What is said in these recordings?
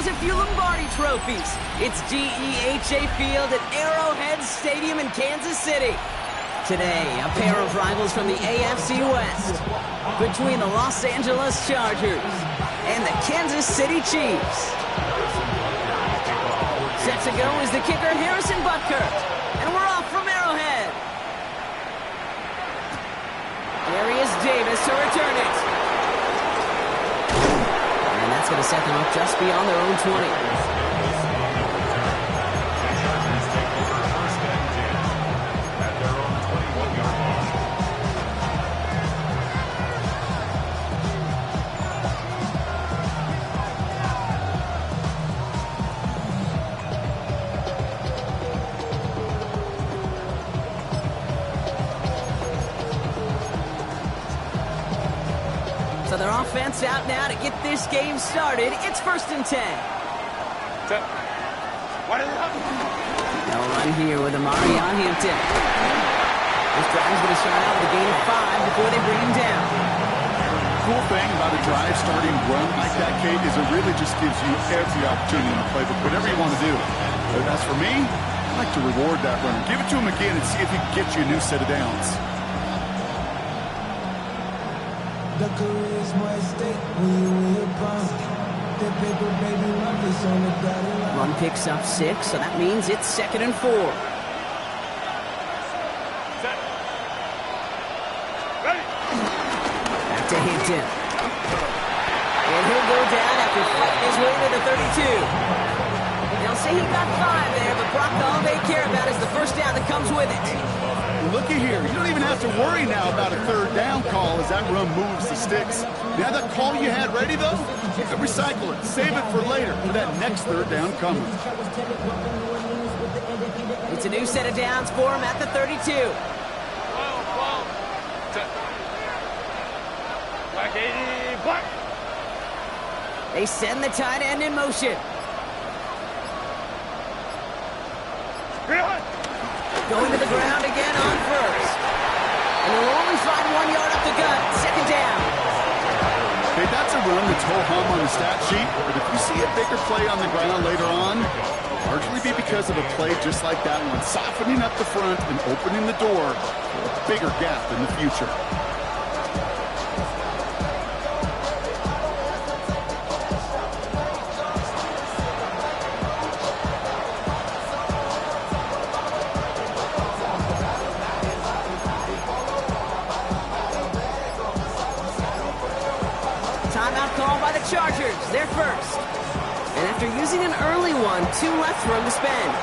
knows a few Lombardi trophies. It's GEHA Field at Arrowhead Stadium in Kansas City. Today, a pair of rivals from the AFC West between the Los Angeles Chargers and the Kansas City Chiefs. Set to go is the kicker Harrison Butker, and we're off from Arrowhead. Darius Davis to return it. And that's going to set them up just beyond their own 20. So their offense out now to get this game started. It's 1st and 10. They'll run here with Amari on Hampton. This drive's going to start out with a gain of 5 before they bring him down. Cool thing about a drive starting run like that, Kate, is it really just gives you every opportunity in the playbook, whatever you want to do. But as for me, I like to reward that runner. Give it to him again and see if he can get you a new set of downs. The career is my stake when you win your prime. That paper, baby, love is on the dotted line. Run picks up 6, so that means it's 2nd and 4. Back to Hampton. And he'll go down after fighting his way to the 32. They'll say he got 5 there, but Brock, all they care about is the first down that comes with it. Looky here, you don't even have to worry now about a 3rd down call as that run moves the sticks. Now that call you had ready, though, you can recycle it, save it for later, for that next 3rd down coming. It's a new set of downs for him at the 32. They send the tight end in motion. Going to the ground again on 1st. And they'll only find 1 yard up the gut. 2nd down. Okay, that's a run that's ho-hum on the stat sheet, but if you see a bigger play on the ground later on, it'll largely be because of a play just like that one, softening up the front and opening the door for a bigger gap in the future. Timeout called by the Chargers. They're first. And after using an early one, 2 left for him to spend.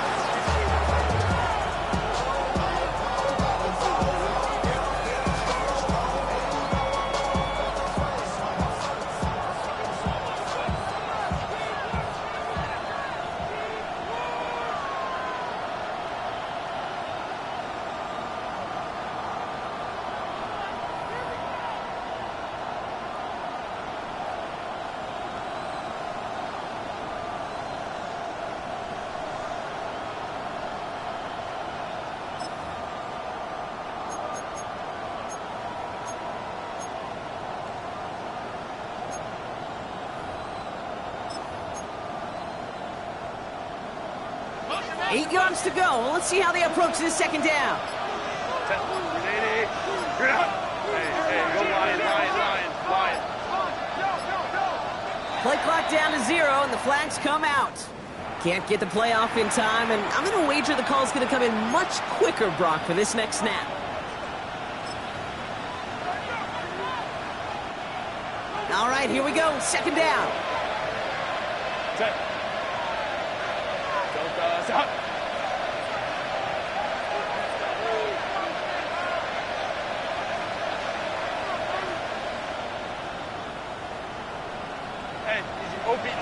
Eight yards to go. Well, let's see how they approach this 2nd down. Play clock down to 0, and the flags come out. Can't get the play off in time, and I'm going to wager the call's going to come in much quicker, Brock, for this next snap. All right, here we go. 2nd down. Hey, easy. OP. Hey,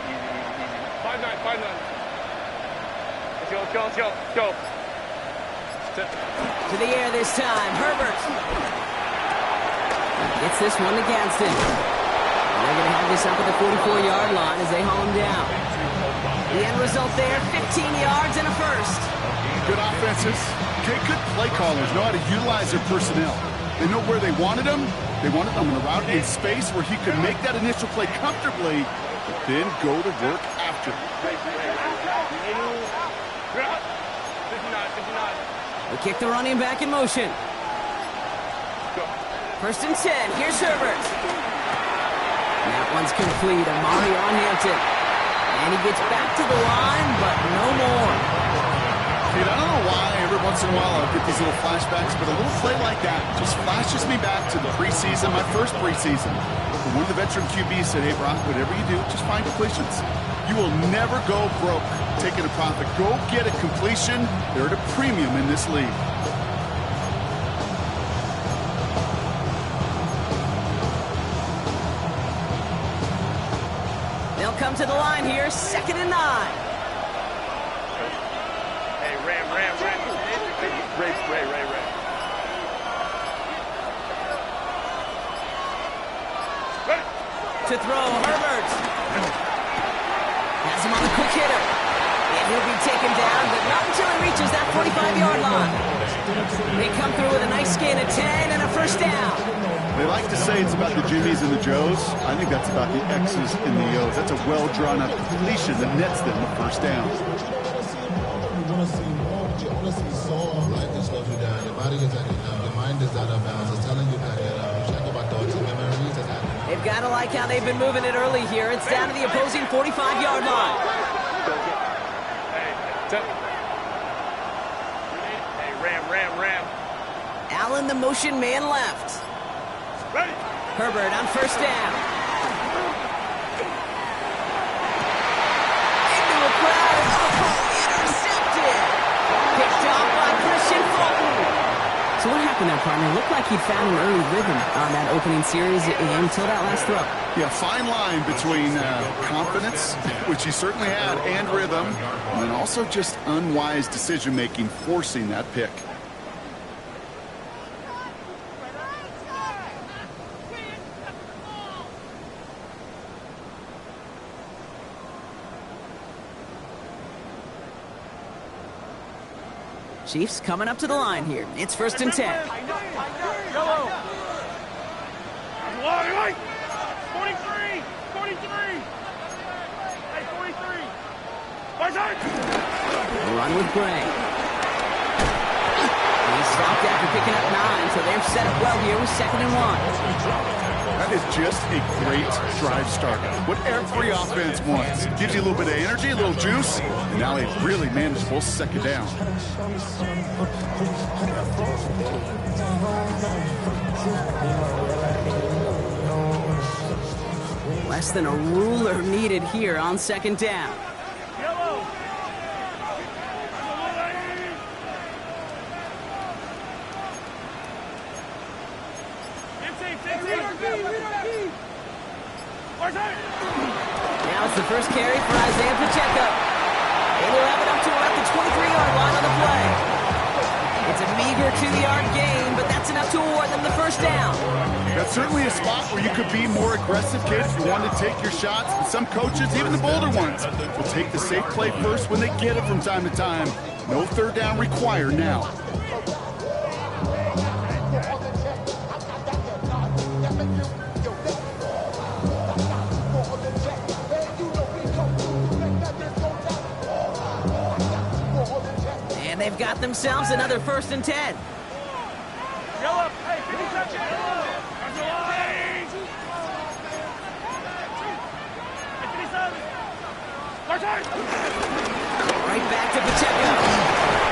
easy. 5-9. Let's go. To the air this time. Herbert gets this one to Gadsden. They're going to have this up at the 44-yard line as they haul him down. The end result there, 15 yards and a first. Good offenses. Okay, good play callers know how to utilize their personnel. They know where they wanted them, They wanted him in a route in space where he could make that initial play comfortably, but then go to work after. They kick the running back in motion. First and 10. Here's Herbert. That one's complete. Amari on Hampton. And he gets back to the line, but no more. Dude, I don't know why every once in a while I'll get these little flashbacks, but a little play like that just flashes me back to the preseason, my first preseason. And one of the veteran QBs said, hey, Brock, whatever you do, just find completions. You will never go broke taking a profit. Go get a completion. They're at a premium in this league. They'll come to the line here, 2nd and 9. Hey, Ram. Ray. To throw, Herbert. Has him on the quick hitter. And he'll be taken down, but not until he reaches that 45-yard line. They come through with a nice gain of 10 and a first down. They like to say it's about the Jimmies and the Joes. I think that's about the X's and the O's. That's a well-drawn-up completion that nets them a first down. They've got to like how they've been moving it early here. It's down to the opposing 45-yard line. Hey, Ram. Allen, the motion man left. Ready. Herbert on first down. Into a crowd. Oh, intercepted. Picked off by Christian Fulton. So what happened there, partner? Looked like he'd found an early rhythm on that opening series until that last throw. Yeah, fine line between confidence, which he certainly had, and rhythm, and then also just unwise decision-making, forcing that pick. Chiefs coming up to the line here. It's 1st and 10. Yellow. 43. Hey, 43. Run with Gray. He's stopped after picking up 9, so they're set up well here with 2nd and 1. That is just a great drive starter. What every offense wants. Gives you a little bit of energy, a little juice, and now a really manageable 2nd down. Less than a ruler needed here on 2nd down. Yellow. Now it's the first carry for Isaiah Pic6. They will have it up to about the 23-yard line on the play. It's a meager 2-yard gain, but that's enough to award them the first down. That's certainly a spot where you could be more aggressive, kids. You want to take your shots. But some coaches, even the bolder ones, will take the safe play first when they get it from time to time. No 3rd down required now. And they've got themselves another 1st and 10. Yellow. Hey, 50 touch it. Right back to Pacheco.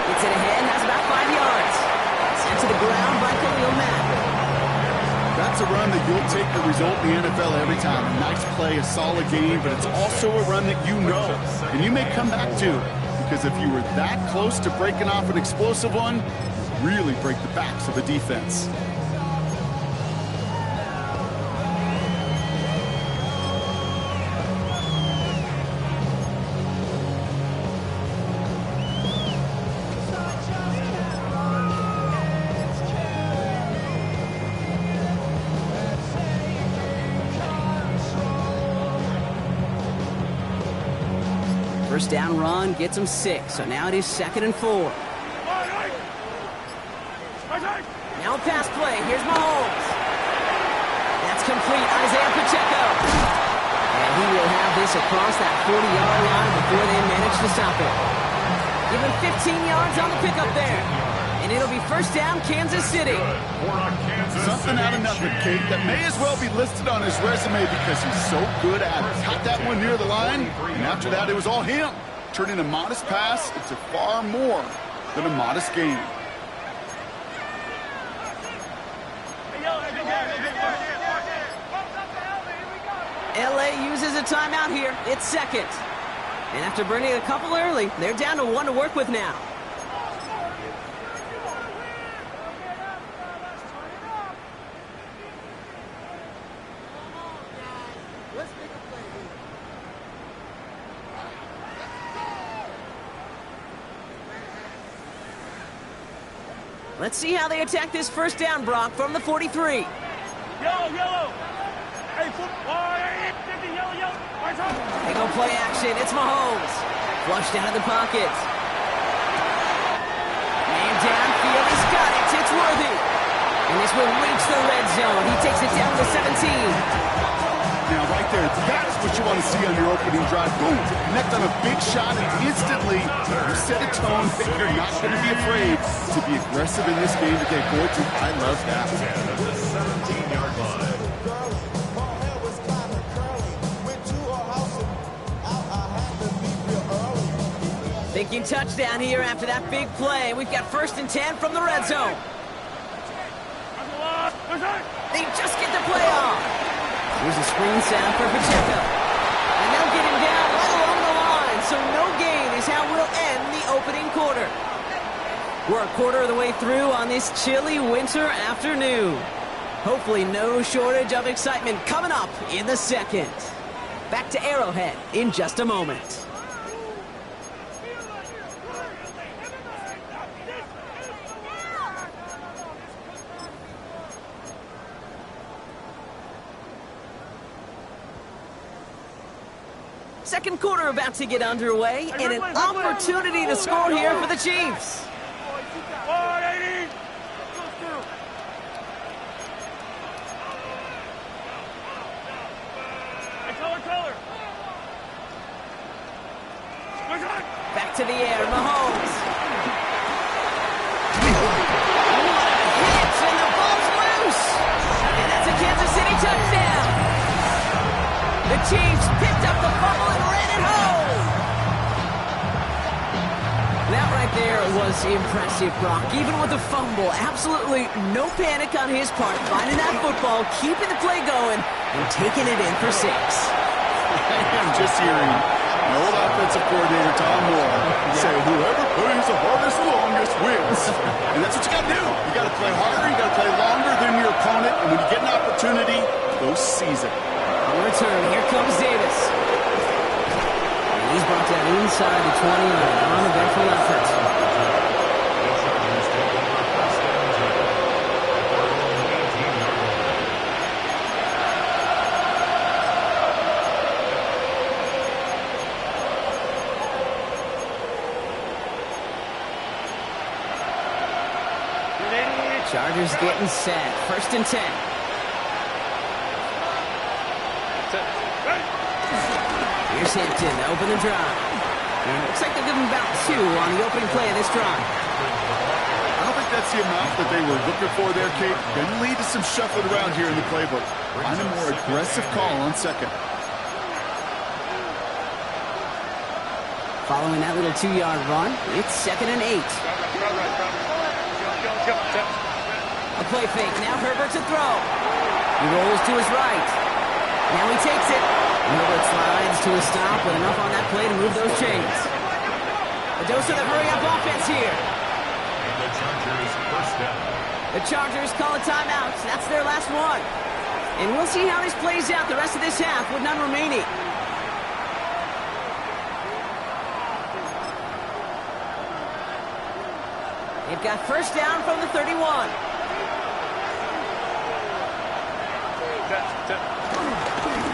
Gets it ahead, has about 5 yards. Sent to the ground by Khalil Mack. That's a run that you'll take the result in the NFL every time. A nice play, a solid game, but it's also a run that you know, and you may come back to. Because if you were that close to breaking off an explosive one, you really break the backs of the defense. First down run gets them 6, so now it is 2nd and 4. Now a pass play. Here's Mahomes. complete. Isaiah Pacheco. And he will have this across that 40-yard line before they manage to stop it. Give him 15 yards on the pickup there. And it'll be first down, Kansas City. Something out of nothing, Kate, that may as well be listed on his resume because he's so good at it. Caught that one near the line, and after that, it was all him. Turning a modest pass into far more than a modest gain. LA uses a timeout here. It's second. And after burning a couple early, they're down to one to work with now. Let's see how they attack this first down, Brock, from the 43. Yellow, yellow. Hey, football. Yellow. They go play action. It's Mahomes. Flushed out of the pocket. Man downfield. He's got it. It's Worthy. And this will reach the red zone. He takes it down to 17. Now, right there, that's what you want to see on your opening drive. Boom, connect on a big shot, and instantly you set a tone that you're not going to be afraid to be aggressive in this game today. Gordon, I love that. Thinking touchdown here after that big play. We've got first and 10 from the red zone. They just get the play off. Here's a screen sound for Pacheco. And they'll get him down right along the line. So no gain is how we'll end the opening quarter. We're a quarter of the way through on this chilly winter afternoon. Hopefully no shortage of excitement coming up in the second. Back to Arrowhead in just a moment. Second quarter about to get underway, and an opportunity to score here for the Chiefs. Back to the air, Mahomes. Hits, and the ball's loose. And that's a Kansas City touchdown. The Chiefs picked up the fumble and ran it home. That right there was impressive, Brock. Even with the fumble, absolutely no panic on his part. Finding that football, keeping the play going, and taking it in for 6. I'm just hearing the old offensive coordinator, Tom Moore, say whoever plays the hardest and longest wins. And that's what you got to do. You got to play harder, you got to play longer than your opponent, and when you get an opportunity, go seize it. Return. Here comes Davis. And he's brought that inside the 20 on an uneventful effort. Chargers getting set. First and 10. Here's Hampton, open the drive. And it looks like they'll give him about 2 on the opening play of this drive. I don't think that's the amount that they were looking for there, Kate. Going to lead to some shuffling around here in the playbook. Find a more aggressive call on second. Following that little 2-yard run, it's second and 8. A play fake. Now Herbert to throw. He rolls to his right. Now he takes it. Herbert slides to a stop with enough on that play to move those chains. A dose of the hurry-up offense here. And the Chargers first down. The Chargers call a timeout. That's their last one. And we'll see how this plays out the rest of this half with none remaining. They've got first down from the 31.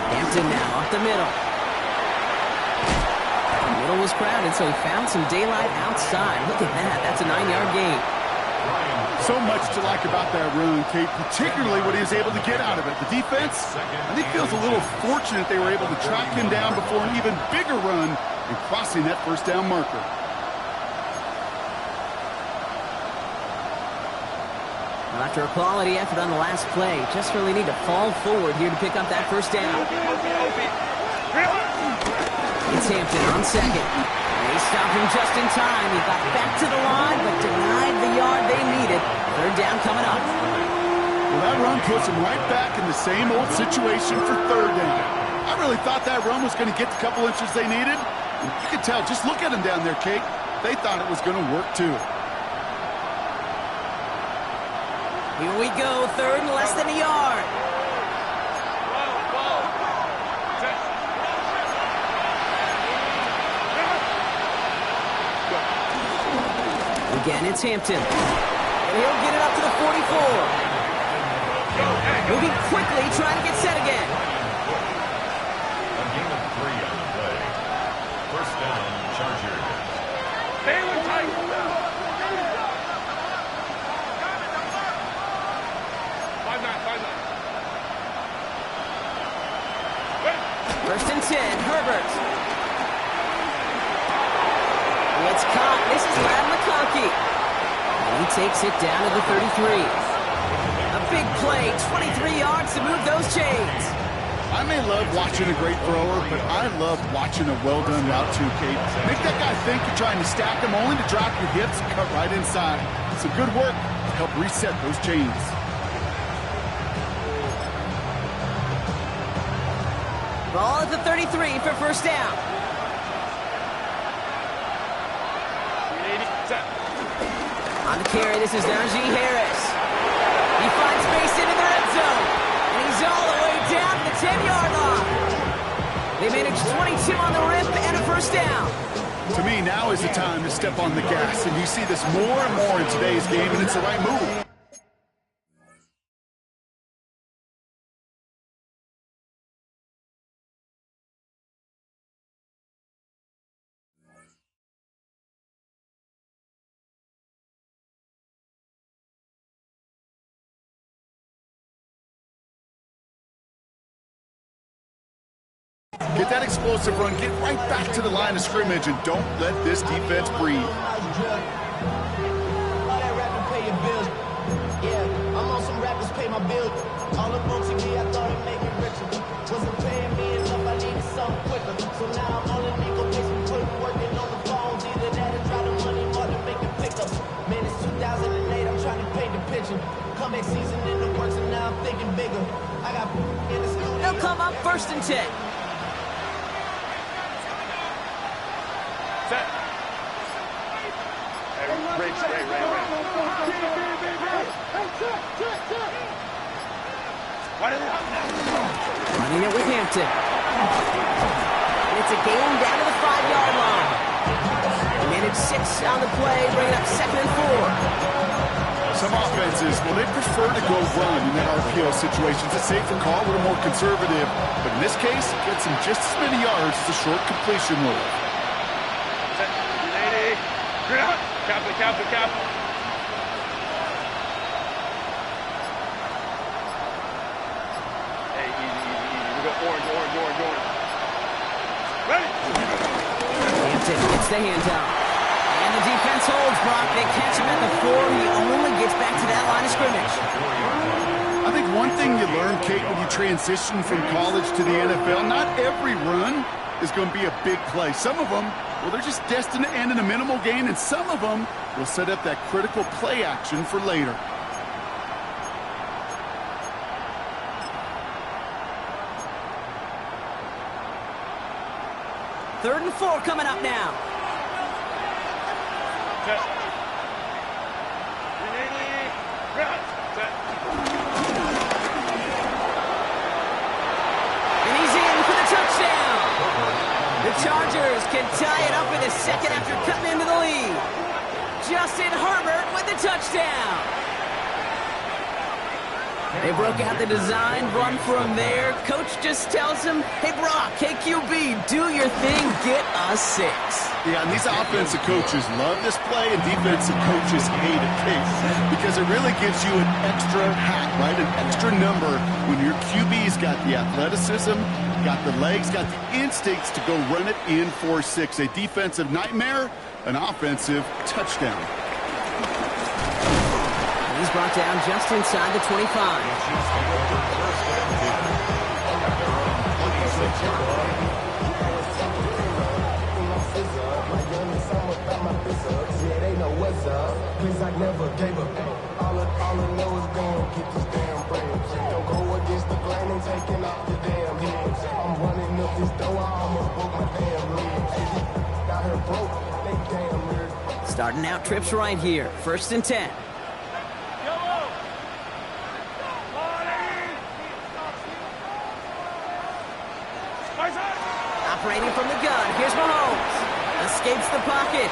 Hampton now up the middle. The middle was crowded, so he found some daylight outside. Look at that. That's a 9-yard gain. So much to like about that run, Kate, particularly what he was able to get out of it. The defense, I think, feels a little fortunate they were able to track him down before an even bigger run and crossing that first down marker. After a quality effort on the last play, just really need to fall forward here to pick up that first down. It's Hampton on second. They stopped him just in time. He got back to the line, but denied the yard they needed. Third down coming up. Well, that run puts him right back in the same old situation for third down. I really thought that run was going to get the couple inches they needed. And you could tell, just look at him down there, Kate. They thought it was going to work too. Here we go, third and less than a yard. Again, it's Hampton. And he'll get it up to the 44. Moving quickly, trying to get set again. A gain of 3 on the play. First down, Chargers. Stay with tight. First and 10, Herbert. It's caught. This is Lad McConkey. And he takes it down to the 33. A big play, 23 yards to move those chains. I may love watching a great thrower, but I love watching a well-done route too, Kate. Make that guy think you're trying to stack him, only to drop your hips and cut right inside. Some good work to help reset those chains. Ball at the 33 for first down. On the carry, this is Najee Harris. He finds space into the red zone. And he's all the way down to the 10-yard line. They managed 22 on the rip and a first down. To me, now is the time to step on the gas. And you see this more and more in today's game, and it's the right move. Get that explosive run, get right back to the line of scrimmage, and don't let this defense breathe. I'm on some rappers pay my bill. All the books me, I thought it made me richer. Wasn't paying me enough, I needed something quicker. So now I'm on a nickel basement, putting working on the phones. Either that or try the money more to make it pickups. Man, it's 2008, I'm trying to paint the picture. Comeback season in the works, and now I'm thinking bigger. I got in the studio. They'll come up first and 10. Set. Hey, Ray. Running it with Hampton. And it's a gain down to the 5-yard line. They managed 6 on the play, bringing up second and 4. Some offenses, well, they prefer to go run in that RPO situations. It's safer call, a little more conservative. But in this case, it gets him just as many yards as a short completion move. Cap. Hey, easy. We got orange. Ready? Hampton gets the handout. And the defense holds, Brock. They catch him at the 4. He only gets back to that line of scrimmage. I think one thing you learn, Kate, when you transition from college to the NFL, not every run is going to be a big play. Some of them, well, they're just destined to end in a minimal gain, and some of them will set up that critical play action for later. Third and 4 coming up now. Set. And he's in for the touchdown. The Chargers can tie it up in a second after cutting into the lead. Justin Herbert with the touchdown. They broke out the design, run from there. Coach just tells him, hey, Brock, hey, QB, do your thing, get a 6. Yeah, and these offensive coaches love this play, and defensive coaches hate it, Kate, because it really gives you an extra hat, right? An extra number when your QB's got the athleticism, got the legs, got the instincts to go run it in for 6. A defensive nightmare, an offensive touchdown. He's brought down just inside the 25. Starting out trips right here. 1st and 10. Operating from the gun. Here's Mahomes. Escapes the pocket.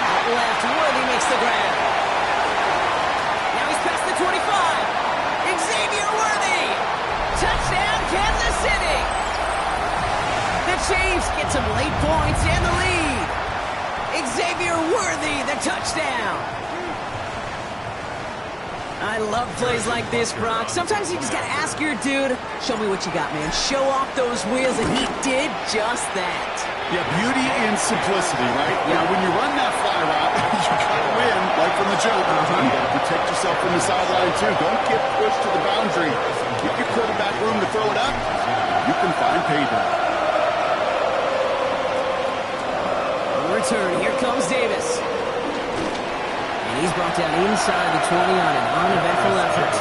Out left. Worthy makes the grab. Now he's past the 25. Xavier Worthy. Touchdown, Kansas City. The Chiefs get some late points and the lead. Xavier Worthy, the touchdown. I love plays like this, Brock. Sometimes you just got to ask your dude, show me what you got, man. Show off those wheels, and he did just that. Yeah, beauty in simplicity, right? Yeah. Now, when you run that fly route, you got to win, like from the jump. You got to protect yourself from the sideline, too. Don't get pushed to the boundary. Give your quarterback room to throw it up. You can find payback. Return. Here comes Davis. And he's brought down inside the 20 on an uneventful effort.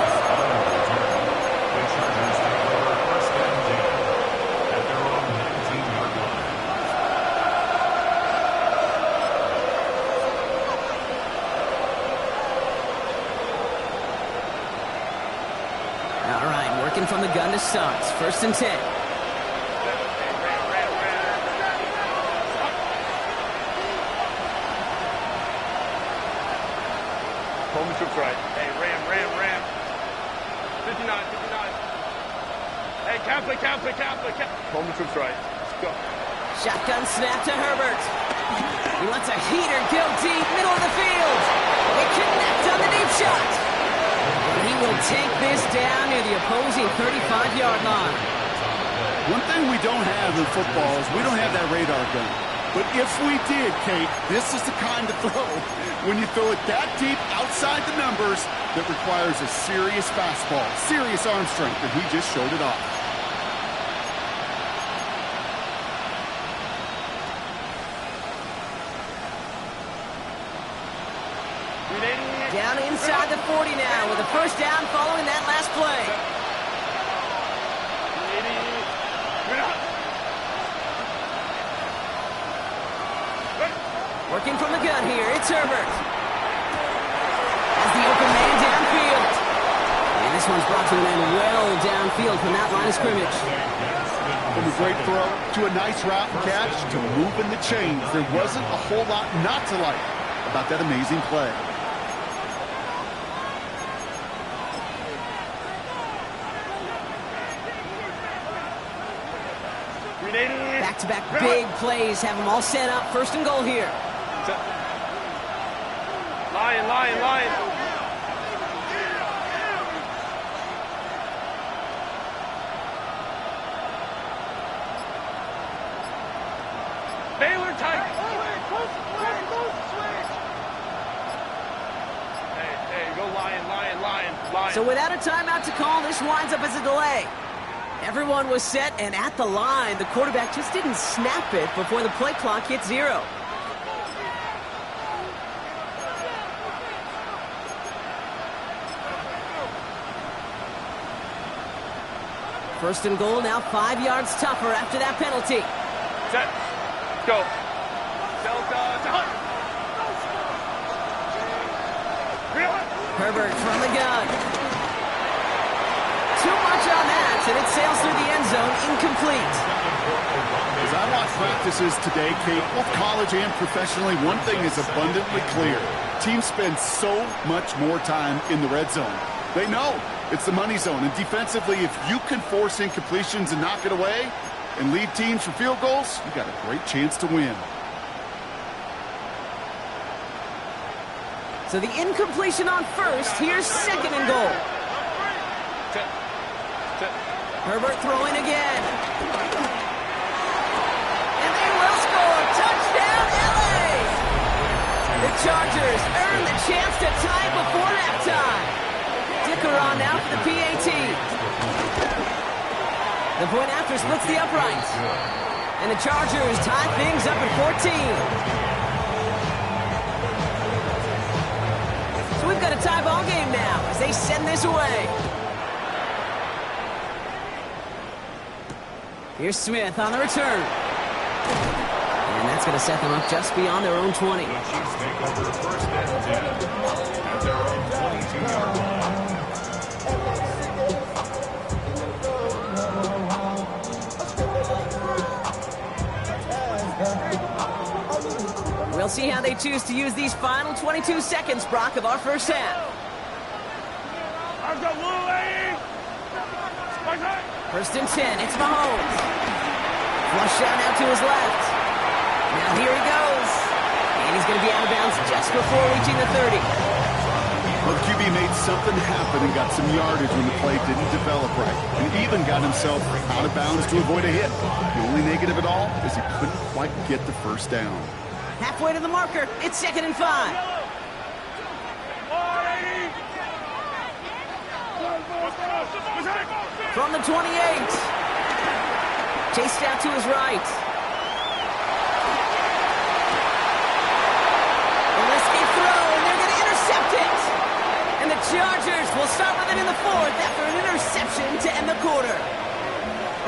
All right, working from the gun to Suggs. 1st and 10. Right. Hey, Ram. 59. Hey, Catholic. Home the troops right. Let's go. Shotgun snap to Herbert. He lets a heater go deep, middle of the field. They connect on the deep shot. And he will take this down near the opposing 35-yard line. One thing we don't have in football is we don't have that radar gun. But if we did, Kate, this is the kind of throw, when you throw it that deep outside the numbers, that requires a serious fastball, serious arm strength, and he just showed it off. Down inside the 40 now with a 1st down following that last play. Working from the gun here, it's Herbert. As the open man downfield. And this one's brought to an end well downfield from that line of scrimmage. From a great throw to a nice route and catch to moving the chains. There wasn't a whole lot not to like about that amazing play. Back-to-back big plays have them all set up. 1st and goal here. Lion. Baylor tight. Hey, go lion. So without a timeout to call, this winds up as a delay. Everyone was set, and at the line, the quarterback just didn't snap it before the play clock hit 0. First and goal, now 5 yards tougher after that penalty. Set. Go. Delta. Herbert from the gun. Too much on that, and it sails through the end zone, incomplete. As I watch practices today, Kate, both college and professionally, one thing is abundantly clear. Teams spend so much more time in the red zone. They know it's the money zone. And defensively, if you can force incompletions and knock it away and lead teams for field goals, you got a great chance to win. So the incompletion on first. Here's second and goal. Herbert throwing again. And they will score. Touchdown, LA! The Chargers earn the chance to tie before halftime. Dicker on now for the PAT. The point after splits the uprights. And the Chargers tie things up at 14. So we've got a tie ball game now as they send this away. Here's Smith on the return. And that's going to set them up just beyond their own 20. The Chiefs take over first and 10 at their own 22-yard line. We'll see how they choose to use these final 22 seconds, Brock, of our first half. First and 10, it's Mahomes. Flush out now to his left. Now here he goes. And he's going to be out of bounds just before reaching the 30. Well, the QB made something happen and got some yardage when the play didn't develop right. And even got himself out of bounds to avoid a hit. The only negative at all is he couldn't quite get the first down. Halfway to the marker, it's 2nd and 5. From the 28. Chased out to his right. A risky throw, and they're going to intercept it. And the Chargers will start with it in the 4th after an interception to end the quarter.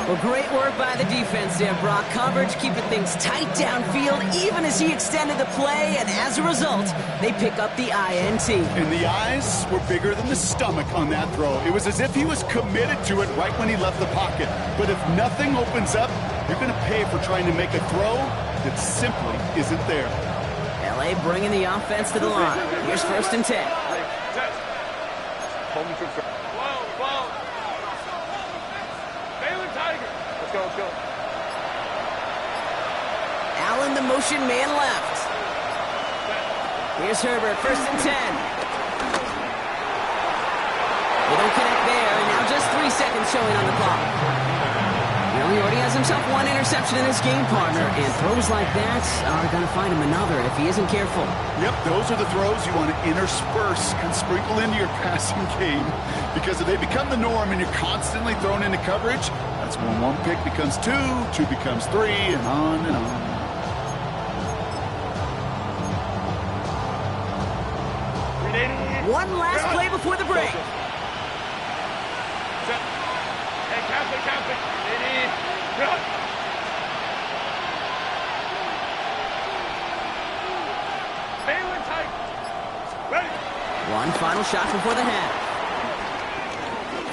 Well, great work by the defense there, Brock. Coverage keeping things tight downfield, even as he extended the play, and as a result, they pick up the INT. And the eyes were bigger than the stomach on that throw. It was as if he was committed to it right when he left the pocket. But if nothing opens up, you're going to pay for trying to make a throw that simply isn't there. LA bringing the offense to the line. Here's 1st and 10. Let's go. Allen, the motion man left. Here's Herbert, 1st and 10. They don't connect there, and now just 3 seconds showing on the clock. Well, he already has himself one interception in his game, partner, and throws like that are going to find him another if he isn't careful. Yep, those are the throws you want to intersperse and sprinkle into your passing game, because if they become the norm and you're constantly thrown into coverage, that's when 1 pick becomes 2, 2 becomes 3, and on and on. One last play before the break. One final shot before the half.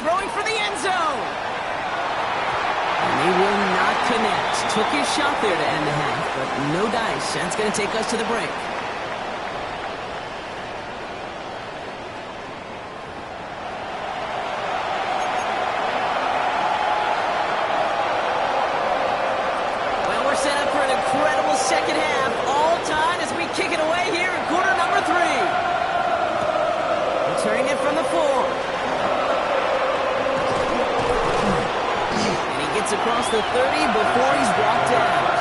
Throwing for the end zone. And they will not connect. Took his shot there to end the half, but no dice. That's going to take us to the break. Well, we're set up for an incredible second half. All tied as we kick it away here in quarter number 3. Returning it from the 4. Across the 30 before he's walked out.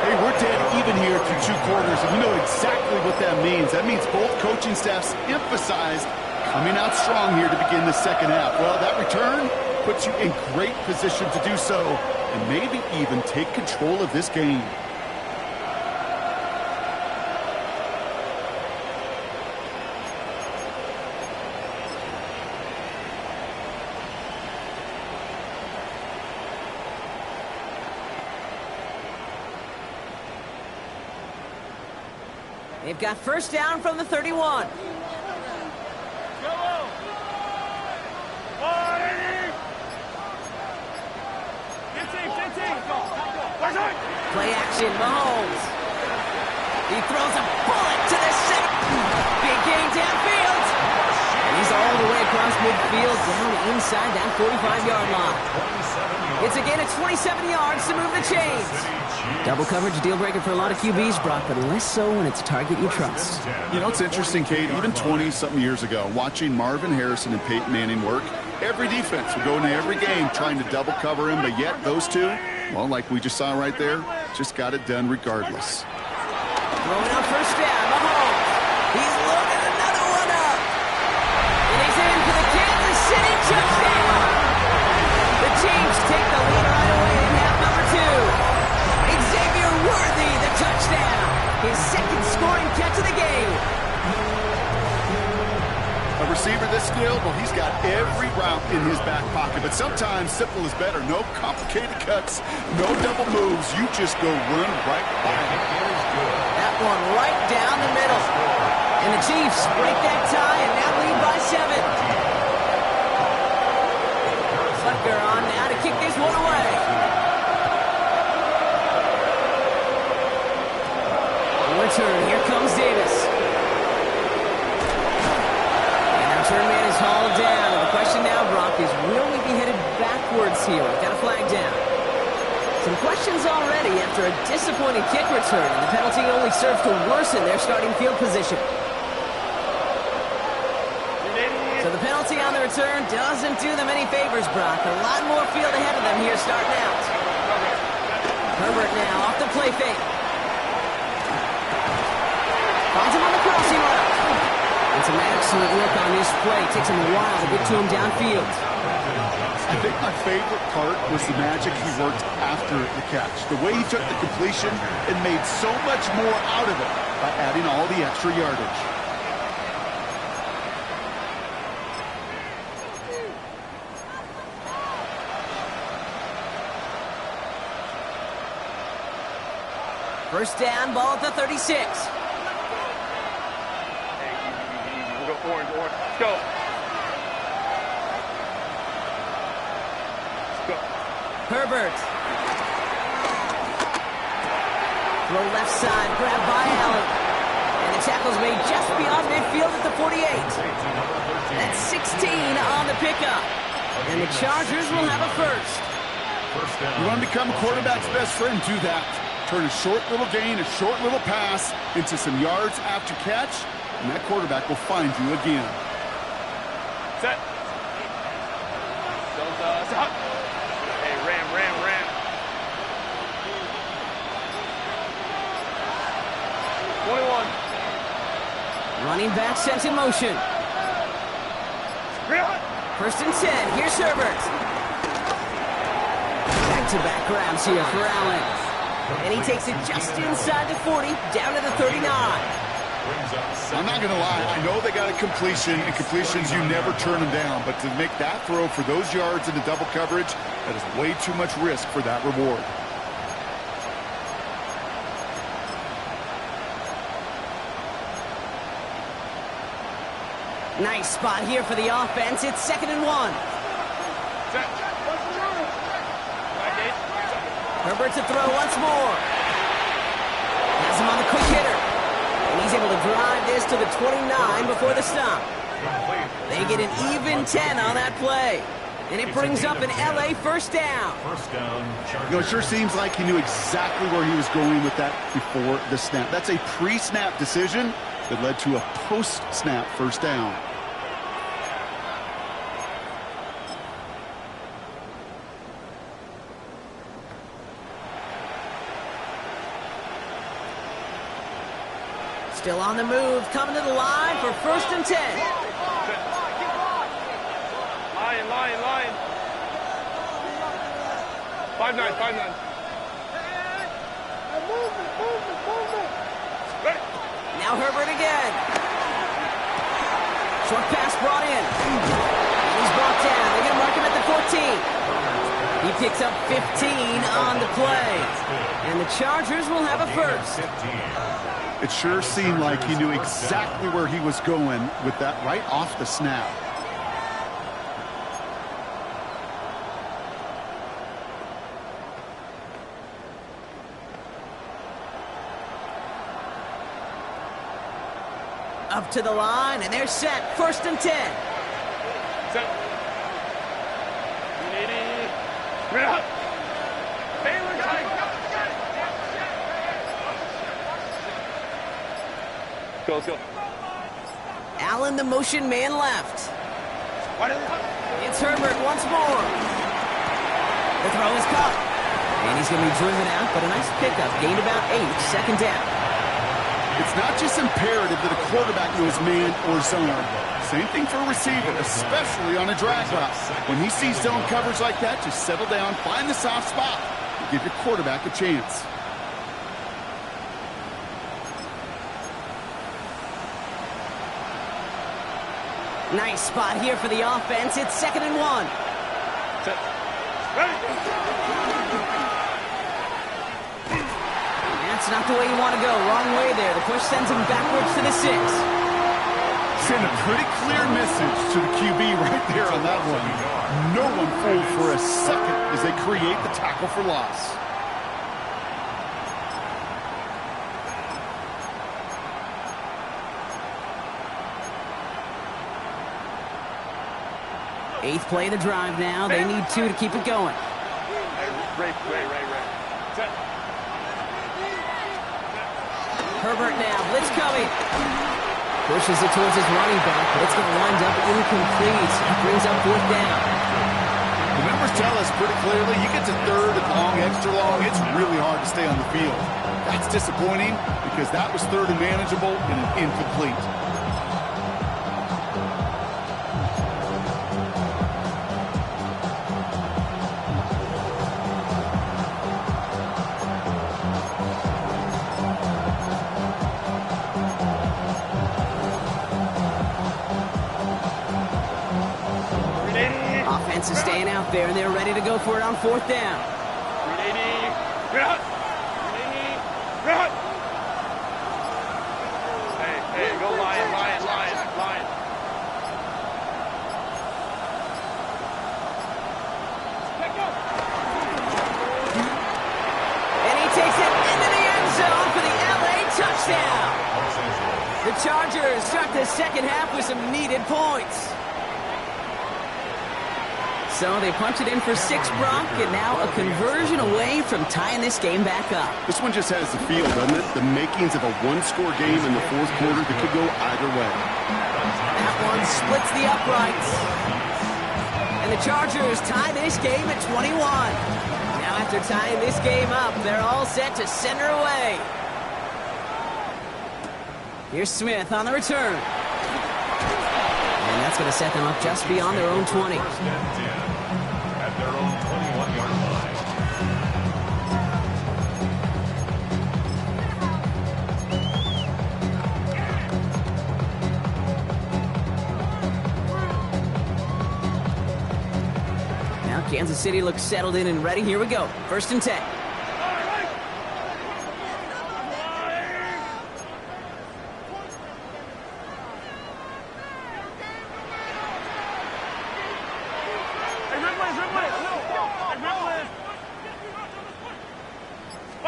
Hey, we're dead even here through 2 quarters, and you know exactly what that means. That means both coaching staffs emphasized coming out strong here to begin the second half. Well, that return puts you in great position to do so, and maybe even take control of this game. They've got first down from the 31. Play action, Mahomes. He throws a bullet to the center. Big gain downfield. And He's all the way across midfield, down inside that 45-yard line. It's a gain of 27 yards to move the chains. Double coverage deal breaker for a lot of QBs, Brock, but less so when it's a target you trust. You know, it's interesting, Kate, even 20-something years ago, watching Marvin Harrison and Peyton Manning work, every defense would go into every game trying to double cover him, but yet those two, well, like we just saw right there, just got it done regardless. Throwing out first down, Mahomes. He's loaded another one up. And he's in for the Kansas City touchdown. The Chiefs take the lead right away in half number 2. Xavier Worthy, the touchdown. His second scoring catch of the game. A receiver this skilled, well, he's got every route in his back pocket, but sometimes simple is better. No complicated cuts, no double moves. You just go run right by him. That one right down the middle. And the Chiefs break that tie and now lead by 7. Butker on now to kick this one away. Return, here comes Davis. And our turn man is hauled down. And the question now, Brock, is will we be headed backwards here? We've got a flag down. Some questions already after a disappointing kick return, and the penalty only served to worsen their starting field position. So the penalty on the return doesn't do them any favors, Brock. A lot more field ahead of them here starting out. Herbert now off the play fake. Finds him on the crossing route. And some excellent look on this play. Takes him a while to get to him downfield. I think my favorite part was the magic he worked after the catch. The way he took the completion and made so much more out of it by adding all the extra yardage. First down, ball at the 36. We'll go orange. Let's go. Herbert. Throw left side, grabbed by Allen. And the tackle's made just beyond midfield at the 48. That's 16 on the pickup. And the Chargers will have a first. You want to become a quarterback's best friend, do that. Turn a short little gain, a short little pass into some yards after catch, and that quarterback will find you again. Set. Stop. Hey, ram. 21. Running back sent in motion. First and 10. Here's Herbert. Back-to-back grabs here for Allen. And he takes it just inside the 40, down to the 39. I'm not going to lie. I know they got a completion, and completions, you never turn them down. But to make that throw for those yards into double coverage, that is way too much risk for that reward. Nice spot here for the offense. It's 2nd and 1. Herbert to throw once more. Has him on the quick hitter. And he's able to drive this to the 29 before the stop. They get an even 10 on that play. And it brings up an LA first down. You know, it sure seems like he knew exactly where he was going with that before the snap. That's a pre-snap decision that led to a post-snap first down. Still on the move, coming to the line for 1st and 10. Line. 5-9. Now Herbert again. Short pass brought in. And he's brought down. They're going to mark him at the 14. He picks up 15 on the play. And the Chargers will have a first. It sure seemed like he knew exactly where he was going with that right off the snap. Up to the line, and they're set. 1st and 10. Set. Ready. Out. Taylor, go, let's go. Allen, the motion man left. It's Herbert once more. The throw is caught. And he's going to be driven out, but a nice pickup. Gained about 8, 2nd down. It's not just imperative that a quarterback knows man or zone. Same thing for a receiver, especially on a drag route. When he sees zone coverage like that, just settle down, find the soft spot, and give your quarterback a chance. Nice spot here for the offense. It's 2nd and 1. Set. Ready. That's not the way you want to go. Wrong way there. The push sends him backwards to the 6. Send a pretty clear message to the QB right there on that one. No one fooled for a second as they create the tackle for loss. Eighth play of the drive now. They need 2 to keep it going. Ray. Set. Herbert now. Blitz coming. Pushes it towards his running back, but it's going to wind up incomplete. That brings up 4th down. The numbers tell us pretty clearly, you get to 3rd and long, extra long, it's really hard to stay on the field. That's disappointing because that was 3rd and manageable and an incomplete. Offense is staying out there, and they're ready to go for it on 4th down. Hey, go Lion. And he takes it into the end zone for the LA touchdown. The Chargers start the 2nd half with some needed points. So they punch it in for 6, Brock, and now a conversion away from tying this game back up. This one just has the feel, doesn't it? The makings of a one-score game in the 4th quarter that could go either way. That one splits the uprights. And the Chargers tie this game at 21. Now after tying this game up, they're all set to send her away. Here's Smith on the return. And that's going to set them up just beyond their own 20. At their own 21-yard line. Now Kansas City looks settled in and ready. Here we go. 1st and 10.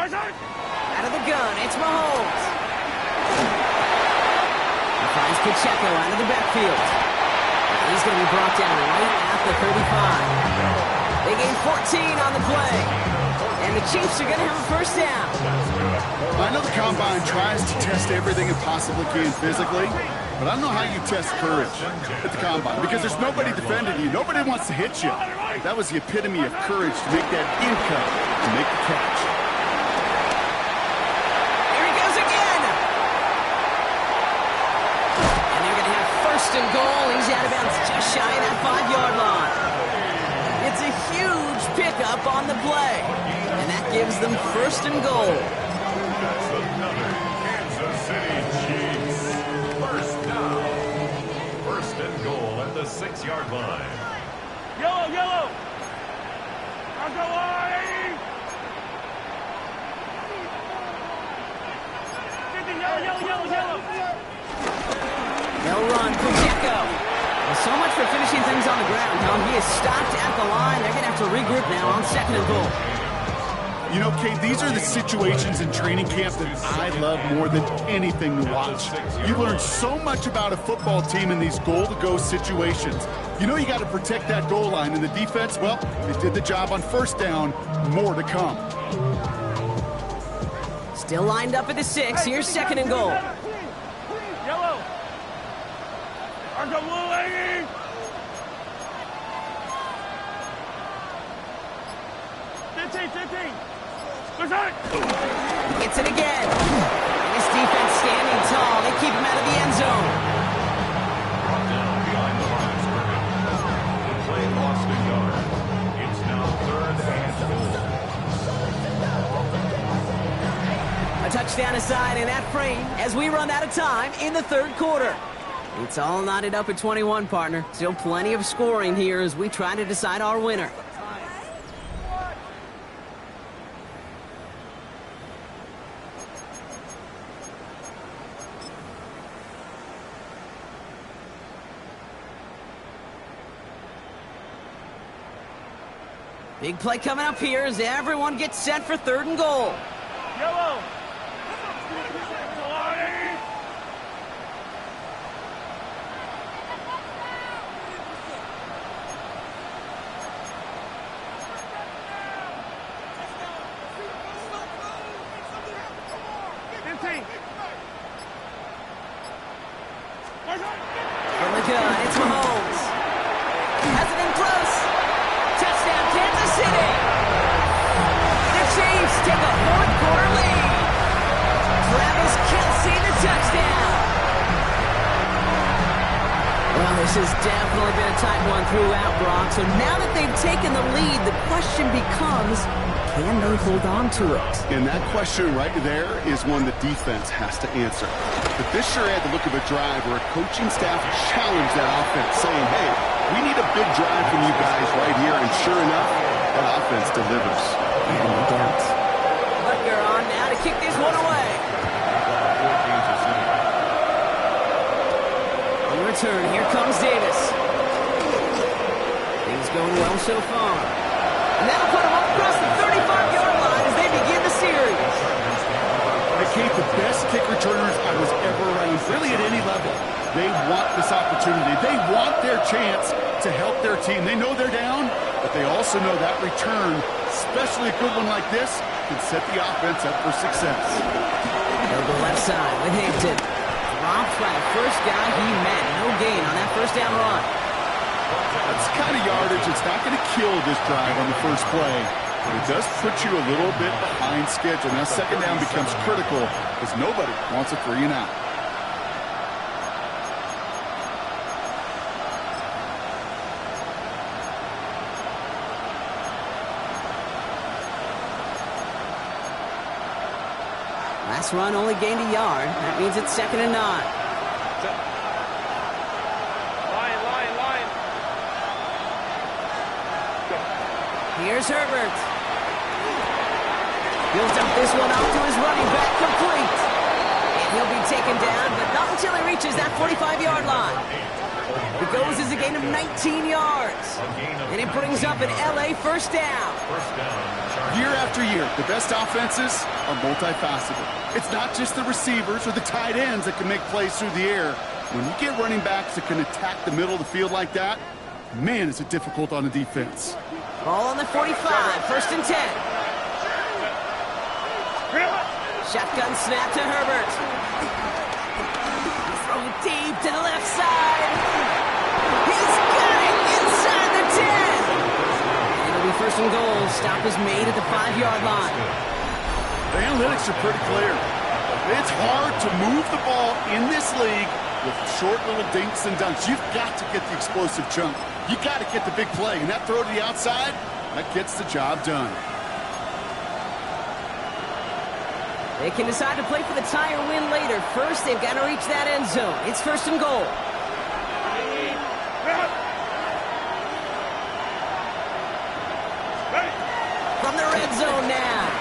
Out of the gun, it's Mahomes. He finds Pic6 out of the backfield. He's going to be brought down right at the 35. They gain 14 on the play. And the Chiefs are going to have a 1st down. I know the Combine tries to test everything it possibly can physically, but I don't know how you test courage at the Combine because there's nobody defending you. Nobody wants to hit you. That was the epitome of courage to make that in cut and make the catch. And goal. He's out of bounds just shy of that 5-yard line. It's a huge pickup on the play. And that gives them 1st and goal. That's another Kansas City Chiefs. 1st down. 1st and goal at the 6-yard line. Yellow. I'll go line. Yellow. They'll run. Pacheco. Well, so much for finishing things on the ground, Tom. He is stopped at the line. They're going to have to regroup now on 2nd and goal. You know, Kate, these are the situations in training camp that I love more than anything to watch. You learn so much about a football team in these goal-to-go situations. You know you got to protect that goal line, and the defense, well, they did the job on first down. More to come. Still lined up at the 6. Here's second and goal. Yellow. Argo blue lady. Gets it again. This defense standing tall. They keep him out of the end zone. Brought down behind the line of scrimmage. The play lost a yard. It's now 3rd and goal. A touchdown aside in that frame as we run out of time in the 3rd quarter. It's all knotted up at 21, partner. Still plenty of scoring here as we try to decide our winner. Big play coming up here as everyone gets set for 3rd and goal. Yellow. From the gun, it's Mahomes. Has it in close. Touchdown, Kansas City. The Chiefs take a 4th quarter lead. Travis Kelce, the touchdown. Well, this has definitely been a tight one throughout, Brock. So now that they've taken the lead, the question becomes, can they hold on to it? And that question right there is one the defense has to answer. But this sure had the look of a drive where a coaching staff challenged that offense, saying, hey, we need a big drive from you guys right here. And sure enough, that offense delivers. No doubt. Butker on now to kick this one away. In return, here comes Davis. Things going well so far. And that'll put him up across the 35-yard line as they begin the series. Kate, the best kick returners I was ever around, really at any level. They want this opportunity. They want their chance to help their team. They know they're down, but they also know that return, especially a good one like this, can set the offense up for success. Over the left side with Hampton. Dropped by the first guy he met. No gain on that first down run. That's the kind of yardage that's not going to kill this drive on the first play. But it does put you a little bit behind schedule. Now second down becomes critical because nobody wants a 3 and out. Last run only gained a yard. That means it's 2nd and 9. Line. Here's Herbert. He'll dump this one off to his running back, complete. And he'll be taken down, but not until he reaches that 45-yard line. It goes as a gain of 19 yards. And it brings up an LA first down. Year after year, the best offenses are multifaceted. It's not just the receivers or the tight ends that can make plays through the air. When you get running backs that can attack the middle of the field like that, man, is it difficult on the defense. Ball on the 45, 1st and 10. Shotgun snap to Herbert. Throw it deep to the left side. He's got it inside the 10. It'll be 1st and goal. Stop is made at the 5-yard line. The analytics are pretty clear. It's hard to move the ball in this league with short little dinks and dunks. You've got to get the explosive chunk. You got to get the big play. And that throw to the outside, that gets the job done. They can decide to play for the tie or win later. First, they've got to reach that end zone. It's 1st and goal. From the red zone now.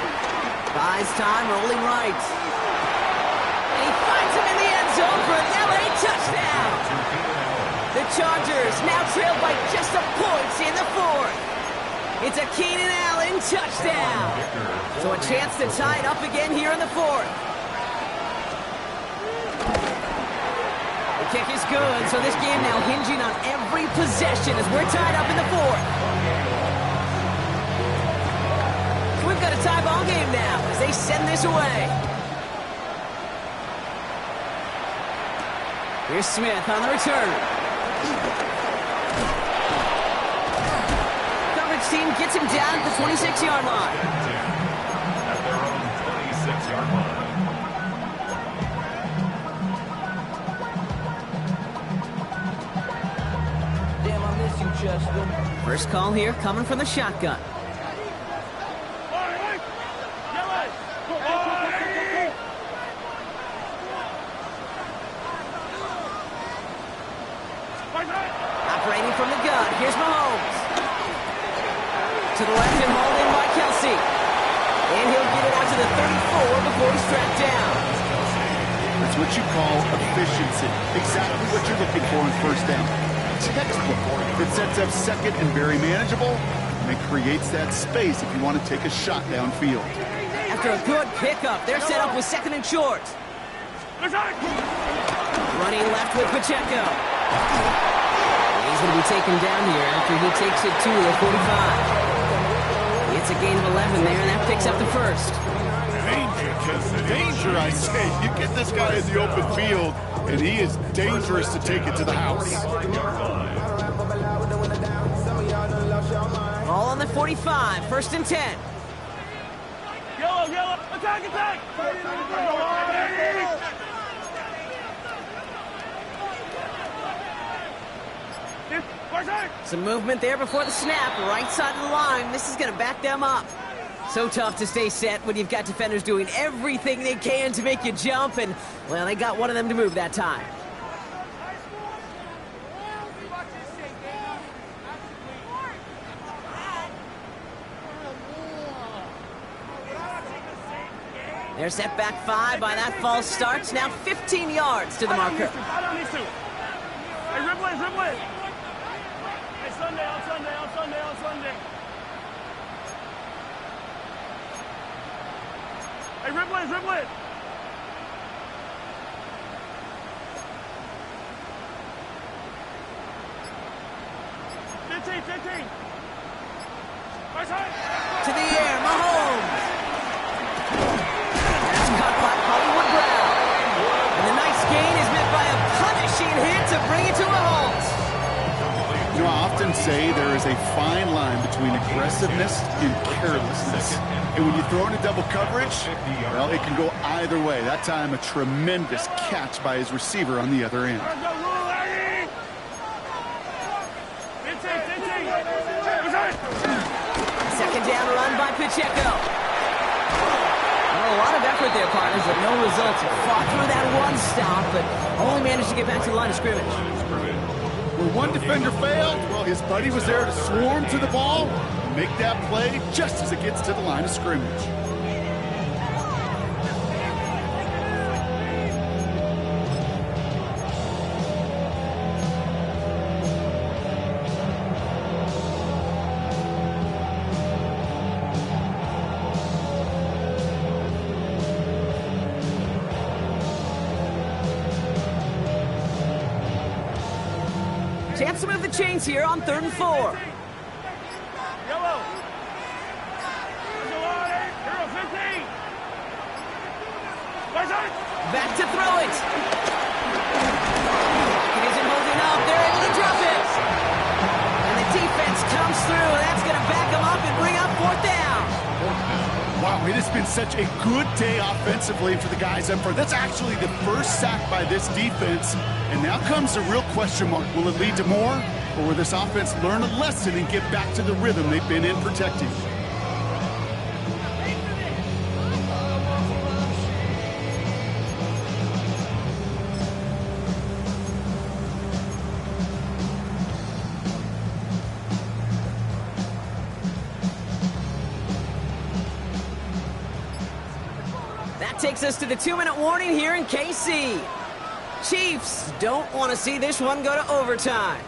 Buys time, rolling right. And he finds him in the end zone for an LA touchdown. The Chargers now trailed by just a point in the 4th. It's a Keenan Allen touchdown. So a chance to tie it up again here in the fourth. The kick is good, so this game now hinging on every possession as we're tied up in the fourth. So we've got a tie ball game now as they send this away. Here's Smith on the return. Coverage team gets him down at the 26-yard line. At their own 26-yard line. Damn, I miss you, Chester. First call here coming from the shotgun. Operating from the gun, here's Mahomes. To the left and hauled in by Kelsey. And he'll get it out to the 34 before he's tracked down. That's what you call efficiency. Exactly what you're looking for in first down. Textbook. It sets up second and very manageable, and it creates that space if you want to take a shot downfield. After a good pickup, they're set up with second and short. Running left with Pacheco. He's going to be taken down here after he takes it to the 45. It's a gain of 11 there, and that picks up the first. Danger, I say. You get this guy in the open field, and he is dangerous to take it to the house. Ball on the 45, first and 10. Yellow, attack! Some movement there before the snap, right side of the line. This is going to back them up. So tough to stay set when you've got defenders doing everything they can to make you jump, and, well, they got one of them to move that time. They're set back 5 by that false start. Now 15 yards to the marker. Hey, Ripley. Hey, Sunday. Hey, Ripley. 15. To the air, Mahomes. That's caught by Hollywood Brown. And the nice gain is met by a punishing hit to bring it to a halt. You know, I often say there is a fine line between aggressiveness and carelessness. And when you throw into double coverage, well, it can go either way. That time, a tremendous catch by his receiver on the other end. Second down run by Pacheco. Well, a lot of effort there, partners, but no results. Fought through that one stop, but only managed to get back to the line of scrimmage. Where one defender failed, well, his buddy was there to swarm to the ball and make that play just as it gets to the line of scrimmage. Chance to move the chains here on 3rd and 4. Yellow. Hero 15. Back to throw it. It isn't holding up. They're able to drop it. And the defense comes through. That's going to back them up and bring up 4th down. Wow, it has been such a good day offensively for the guys up front. That's actually the first sack by this defense. And now comes the real question mark. Will it lead to more? Or will this offense learn a lesson and get back to the rhythm they've been in protecting? That takes us to the 2-minute warning here in KC. Chiefs don't want to see this one go to overtime.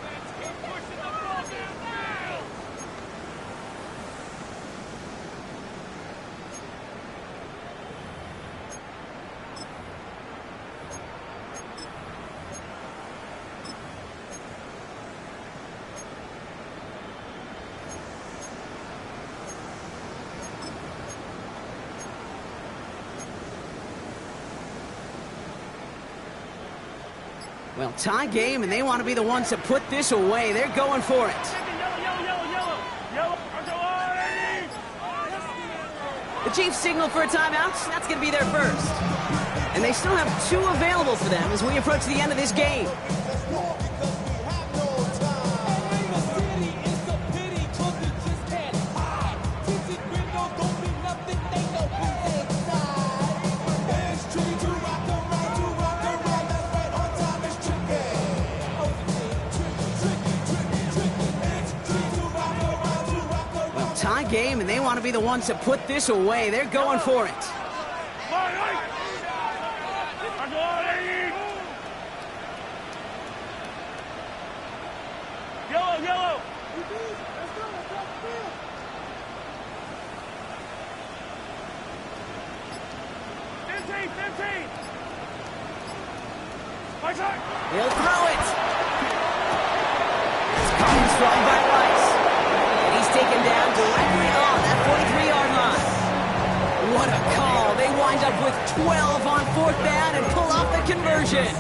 Well, tie game, and they want to be the ones to put this away. They're going for it. The Chiefs signal for a timeout. That's going to be their first. And they still have 2 available for them as we approach the end of this game. Tie game, and they want to be the ones to put this away. They're going for it. Yellow. 15. He'll throw it. It's caught strong by Rice. And he's taken down directly on that 43-yard line. What a call. They wind up with 12 on 4th down and pull off the conversion.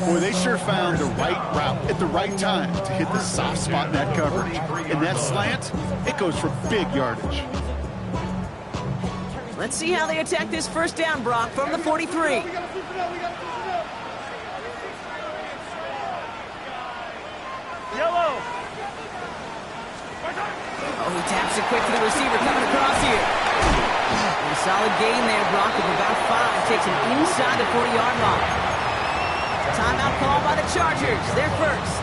Boy, they sure found the right route at the right time to hit the soft spot in that coverage. And that slant, it goes for big yardage. Let's see how they attack this first down, Brock, from the 43. Yellow. Oh, he taps it quick to the receiver coming across here. And a solid gain there, Brock, of about 5. Takes him inside the 40-yard line. Timeout call by the Chargers. They're first.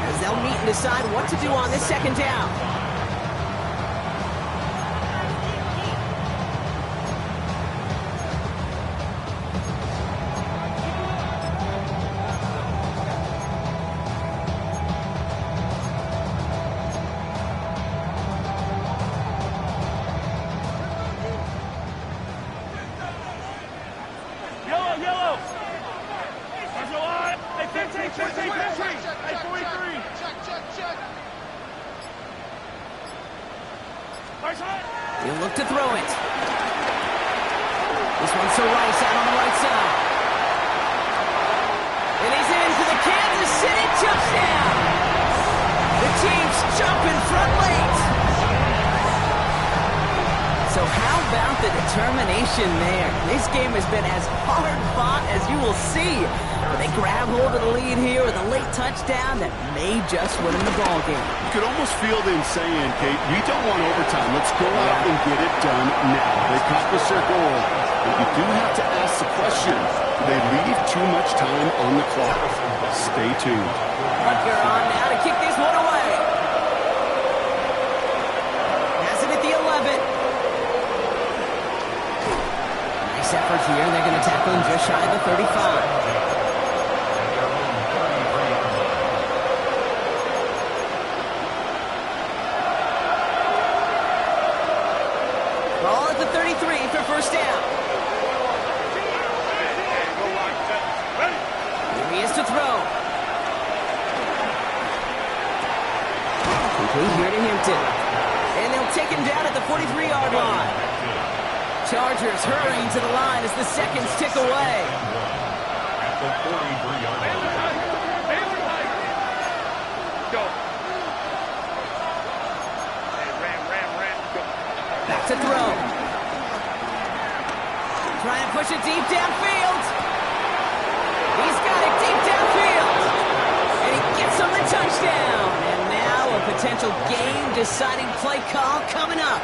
As they'll meet and decide what to do on this second down. Yellow. Hey, 15. Hey, 43. He'll look to throw it. This one's to Rice out on the right side. And he's in for the Kansas City touchdown. The Chiefs jump in front late. So how about the determination there? This game has been as hard fought as you will see. But they grab hold of the lead here with a late touchdown that may just win them the ball game. You could almost feel them saying, Kate, we don't want overtime. Let's go out and get it done now. They accomplished their goal. But you do have to ask the question, do they leave too much time on the clock? Stay tuned. Hunter on now to kick this one away. Has it at the 11. Nice effort here. They're going to tackle him just shy of the 35. Ball at the 33 for first down. Here he is to throw. Complete here to Hampton. And they'll take him down at the 43-yard line. Chargers hurrying to the line as the seconds tick away. At the 43-yard line. Go. Ram. Go. Back to throw. Trying to push it deep downfield. He's got it deep downfield. And he gets him the touchdown. And now a potential game-deciding play call coming up.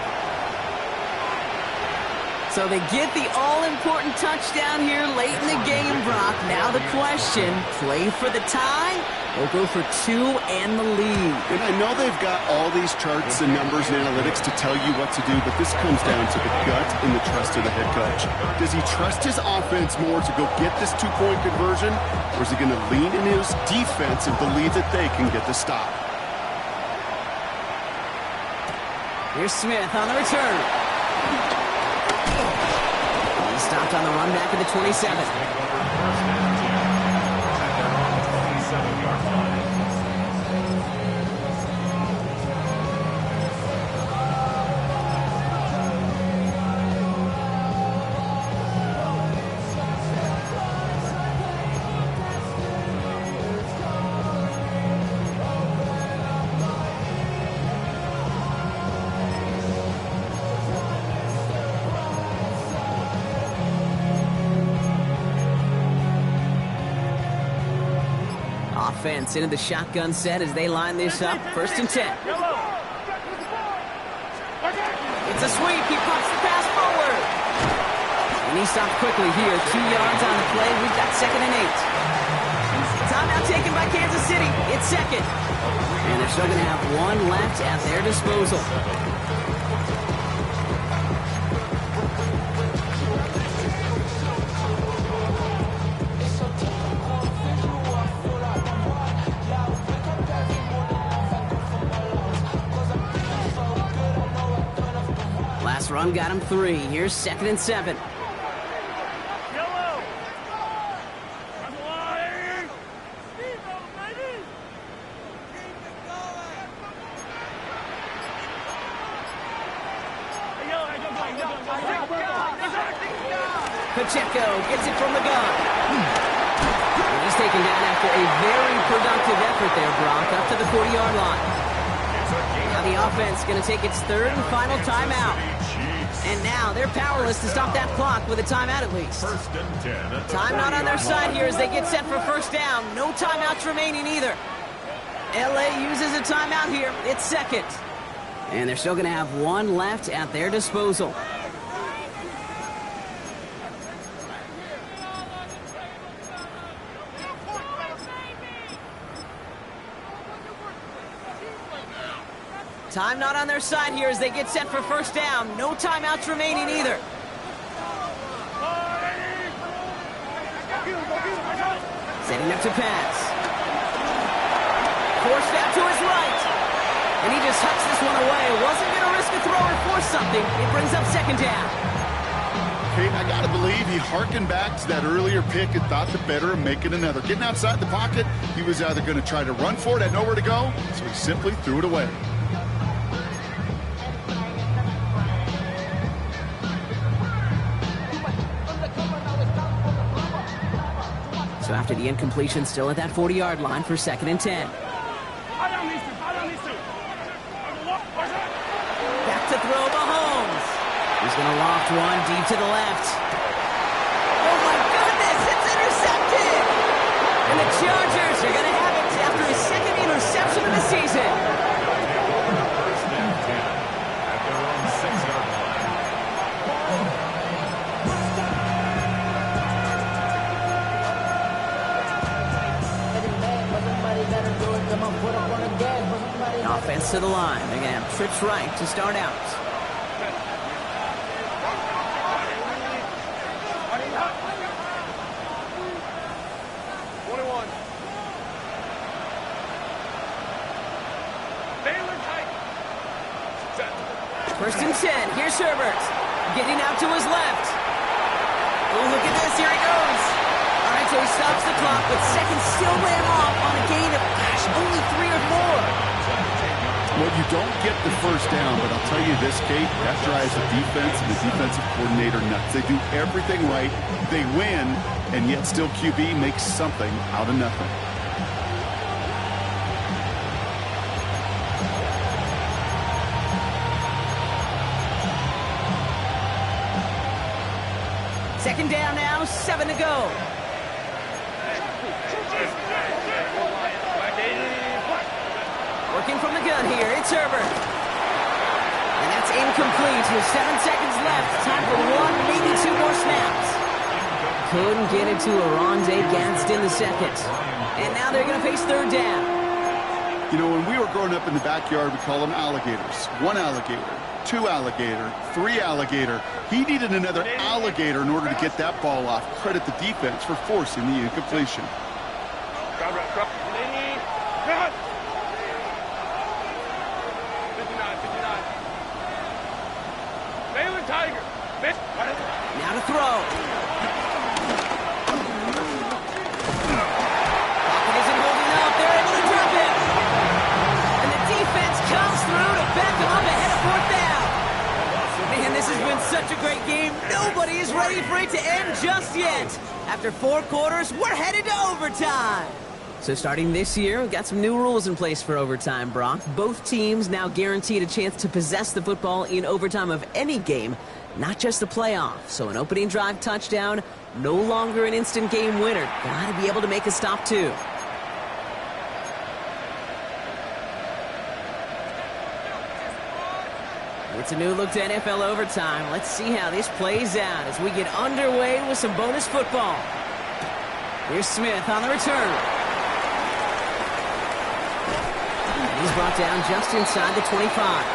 So they get the all-important touchdown here late in the game, Brock. Now the question, play for the tie or go for 2 and the lead? And I know they've got all these charts and numbers and analytics to tell you what to do, but this comes down to the gut and the trust of the head coach. Does he trust his offense more to go get this 2-point conversion, or is he going to lean in his defense and believe that they can get the stop? Here's Smith on the return. He stopped on the run back at the 27. offense into the shotgun set as they line this up. 1st and 10. It's a sweep. He pops the pass forward. And he stopped quickly here. 2 yards on the play. We've got 2nd and 8. Timeout taken by Kansas City. It's 2nd. And they're still going to have 1 left at their disposal. Last run got him 3. Here's 2nd and 7. Pic6 gets it from the gun. And he's taken down after a very productive effort there, Brock, up to the 40-yard line. Now the offense going to take its 3rd and final timeout. And now they're powerless to stop that clock with a timeout at least. 1st and 10. Time not on their side here as they get set for 1st down. No timeouts remaining either. LA uses a timeout here. It's 2nd. And they're still going to have 1 left at their disposal. Time not on their side here as they get set for 1st down. No timeouts remaining either. Setting up to pass. Forced out to his right. And he just hucks this one away. Wasn't going to risk a throw or force something. It brings up 2nd down. Kate, I got to believe he harkened back to that earlier pick and thought the better of making another. Getting outside the pocket, he was either going to try to run for it, had nowhere to go, so he simply threw it away. So after the incompletion, still at that 40-yard line for 2nd and 10. Back to throw Mahomes. He's going to loft one deep to the left. Oh my goodness, it's intercepted! And the Chargers are going to have it after his 2nd interception of the season. 1st and 10 at their own 6-yard line. Offense to the line. They're going to have trips right to start out. First and 10. Here's Herbert. Getting out to his left. Oh, look at this. Here he goes. All right, so he stops the clock, but seconds still ran off on a gain of only 3 or 4. Well, you don't get the 1st down, but I'll tell you this, Kate, that drives the defense and the defensive coordinator nuts. They do everything right. They win, and yet still QB makes something out of nothing. Second down now, 7 to go. Working from the gun here, it's Herbert. And that's incomplete with 7 seconds left. Time for 1, maybe 2 more snaps. Couldn't get it to Aronde Gadsden in the 2nd. And now they're going to face 3rd down. You know, when we were growing up in the backyard, we call them alligators. 1 alligator, 2 alligator, 3 alligator. He needed another alligator in order to get that ball off. Credit the defense for forcing the incompletion. Now to throw. Pocket isn't holding up. They're able to drop him. And the defense comes through to back him up ahead of 4th down. Man, this has been such a great game. Nobody is ready for it to end just yet. After 4 quarters, we're headed to overtime. So starting this year, we've got some new rules in place for overtime, Brock. Both teams now guaranteed a chance to possess the football in overtime of any game, not just the playoff. So an opening drive touchdown, no longer an instant game winner. Gotta be able to make a stop too. It's a new look to NFL overtime. Let's see how this plays out as we get underway with some bonus football. Here's Smith on the return. He's brought down just inside the 25.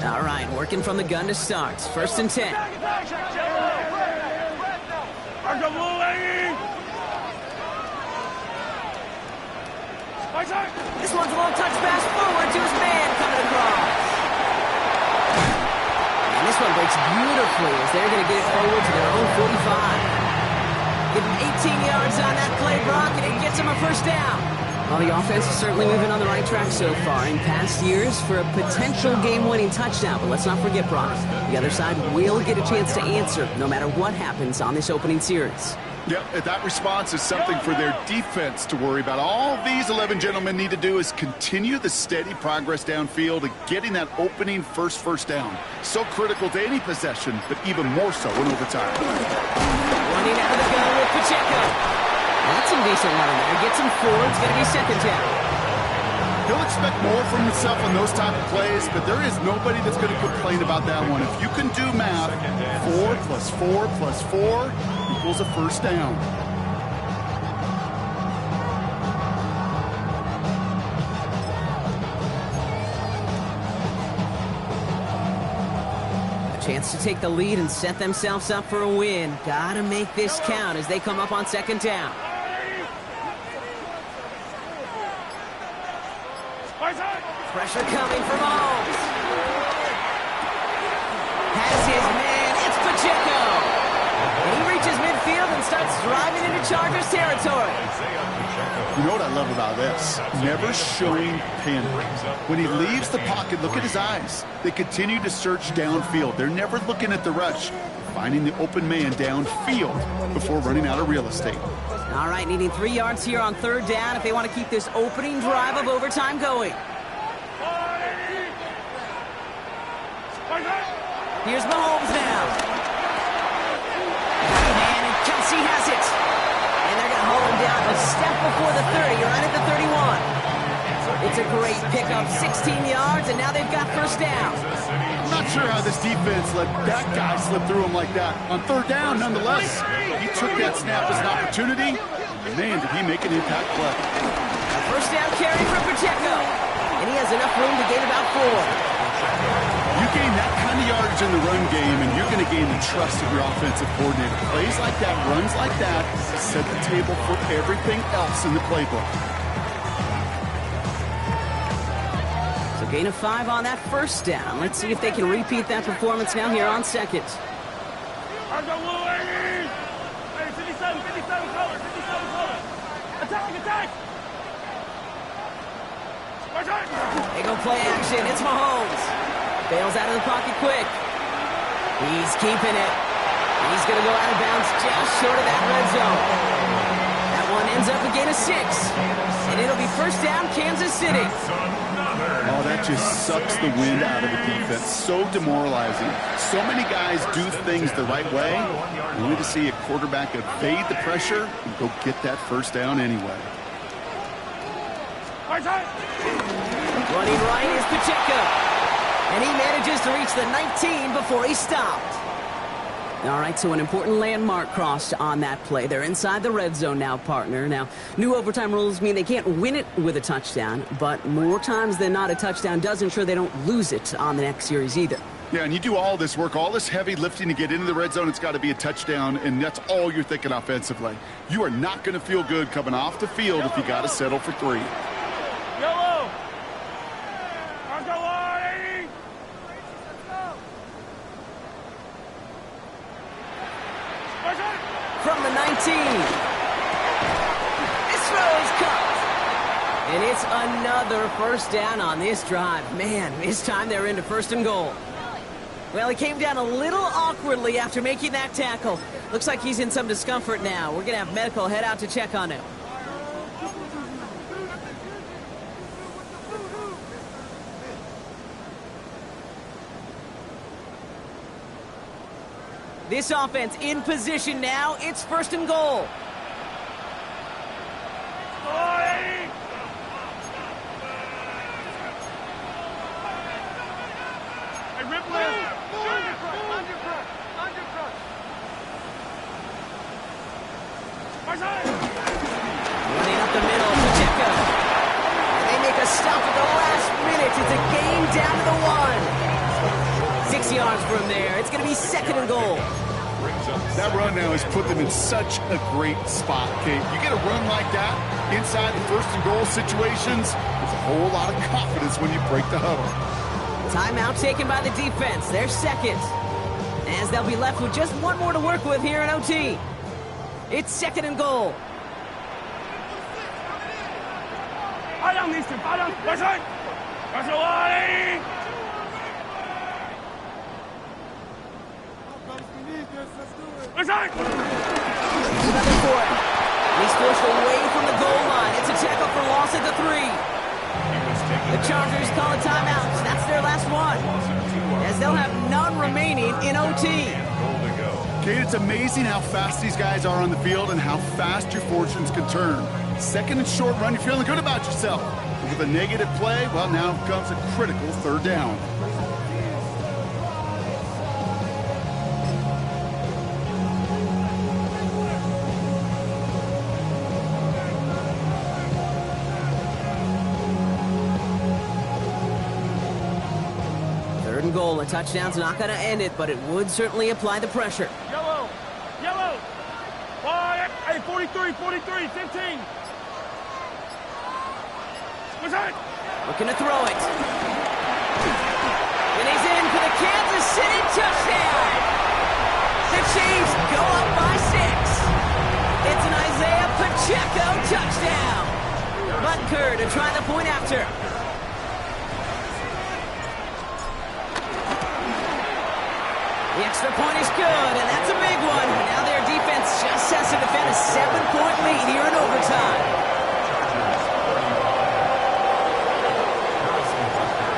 All right, working from the gun to start. 1st and 10. This one's a little touch pass forward to his man coming across. And this one breaks beautifully as they're going to get it forward to their own 45. Give him 18 yards on that play, Brock, and it gets him a 1st down. Well, the offense is certainly moving on the right track so far in past years for a potential game-winning touchdown. But let's not forget, Brock, the other side will get a chance to answer no matter what happens on this opening series. Yep, that response is something for their defense to worry about. All these 11 gentlemen need to do is continue the steady progress downfield and getting that opening first down. So critical to any possession, but even more so in overtime. Running out of the gun with Pic6. That's some decent running there. Gets him 4. It's going to be 2nd down. He'll expect more from himself on those type of plays, but there is nobody that's going to complain about that one. If you can do math, 4 plus 4 plus 4 equals a 1st down. A chance to take the lead and set themselves up for a win. Gotta make this count as they come up on 2nd down. Pressure coming from Mahomes. Has his man. It's Pacheco. And he reaches midfield and starts driving into Chargers territory. You know what I love about this? Never showing panic. When he leaves the pocket, look at his eyes. They continue to search downfield. They're never looking at the rush. Finding the open man downfield before running out of real estate. All right, needing 3 yards here on 3rd down if they want to keep this opening drive of overtime going. Here's Mahomes now. And Kelsey has it. And they're going to hold him down a step before the 30, right at the 31. It's a great pickup, 16 yards, and now they've got 1st down. I'm not sure how this defense let that guy slip through him like that. On 3rd down, nonetheless, he took that snap as an opportunity. Man, did he make an impact play. A 1st down carry from Pacheco. And he has enough room to gain about 4. You gain that kind of yardage in the run game, and you're going to gain the trust of your offensive coordinator. Plays like that, runs like that, set the table for everything else in the playbook. So gain of 5 on that 1st down. Let's see if they can repeat that performance now here on 2nd. They go play action. It's Mahomes. Bails out of the pocket quick. He's keeping it. He's going to go out of bounds just short of that red zone. That one ends up a gain of 6. And it'll be 1st down, Kansas City. Oh, that just sucks the wind out of the defense. So demoralizing. So many guys do things the right way. Only to see a quarterback evade the pressure and go get that 1st down anyway. Running right is Pacheco. And he manages to reach the 19 before he stopped. All right, so an important landmark crossed on that play. They're inside the red zone now, partner. Now, new overtime rules mean they can't win it with a touchdown, but more times than not, a touchdown does ensure they don't lose it on the next series either. Yeah, and you do all this work, all this heavy lifting to get into the red zone, it's got to be a touchdown, and that's all you're thinking offensively. You are not going to feel good coming off the field if you got to settle for 3. Yellow! From the 19. This throw is caught. And it's another 1st down on this drive. Man, this time they're into 1st and goal. Well, he came down a little awkwardly after making that tackle. Looks like he's in some discomfort now. We're going to have medical head out to check on him. This offense in position now. It's first and goal. Running up the middle, Pic6. And they make a stop at the last minute. It's a gain down to the 1. 6 yards from there. It's going to be second and goal. That run now has put them in such a great spot, Kate. You get a run like that inside the first and goal situations, there's a whole lot of confidence when you break the huddle. Timeout taken by the defense. They're second. As they'll be left with just one more to work with here in OT. It's second and goal. Another four. He's forced away from the goal line. It's a tackle for loss at the 3. The Chargers call a timeout. That's their last one, as they'll have none remaining in OT. Kate, it's amazing how fast these guys are on the field and how fast your fortunes can turn. Second and short run, you're feeling good about yourself. But with a negative play, well, now comes a critical third down. Goal. A touchdown's not going to end it, but it would certainly apply the pressure. Yellow! Yellow! Hey, 43, 43, 15. What's that? Looking to throw it. And he's in for the Kansas City touchdown. The Chiefs go up by 6. It's an Isaiah Pacheco touchdown. Butker to try the point after. The extra point is good, and that's a big one. Now their defense just has to defend a 7-point lead here in overtime.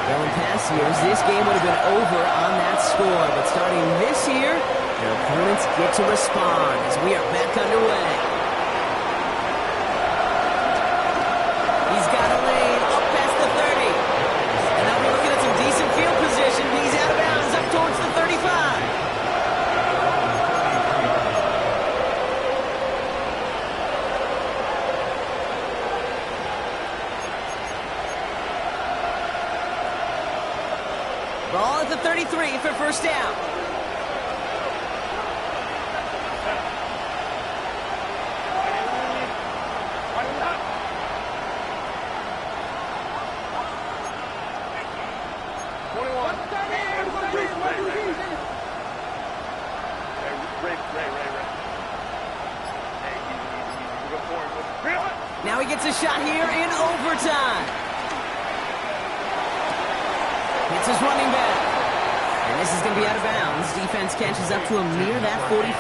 Well, in past years, this game would have been over on that score. But starting this year, their opponents get to respond as we are back underway. He's got a lane up past the 30. And now we're looking at some decent field position. He's out of bounds up towards the 35. Ball at the 33 for first down. Now he gets a shot here in overtime. It's his running back. And this is going to be out of bounds. Defense catches up to him near that 45.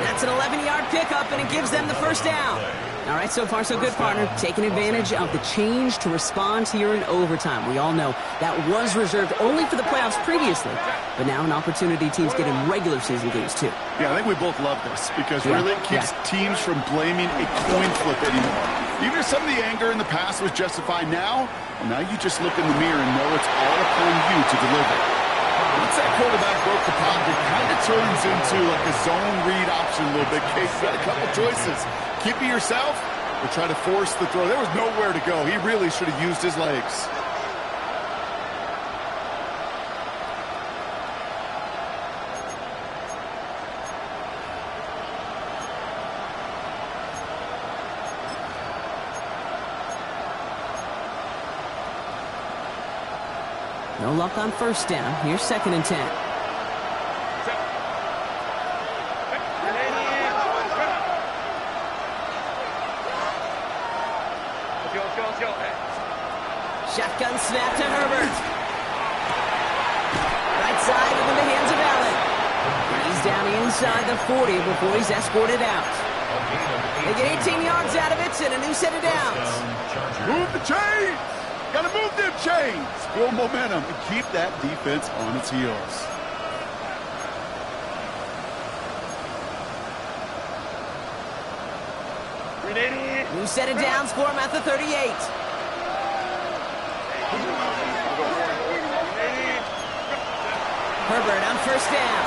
That's an 11-yard pickup, and it gives them the first down. All right, so far so good, partner. Taking advantage of the change to respond here in overtime. We all know that was reserved only for the playoffs previously, but now an opportunity teams get in regular season games too. Yeah, I think we both love this because really it keeps teams from blaming a coin flip anymore. Even if some of the anger in the past was justified now you just look in the mirror and know it's all upon you to deliver. Once that quarterback broke the pocket, it kind of turns into like a zone read option a little bit. Case got a couple choices. Keep it yourself or try to force the throw. There was nowhere to go. He really should have used his legs. No luck on first down. Here's second and 10. Shotgun snap to Herbert. Right side into the hands of Allen. And he's down inside the 40 before he's escorted out. They get 18 yards out of it and a new set of downs. Move the chains! Got to move them chains! Build momentum and keep that defense on its heels. Who set it down for him at the 38. Herbert on first down.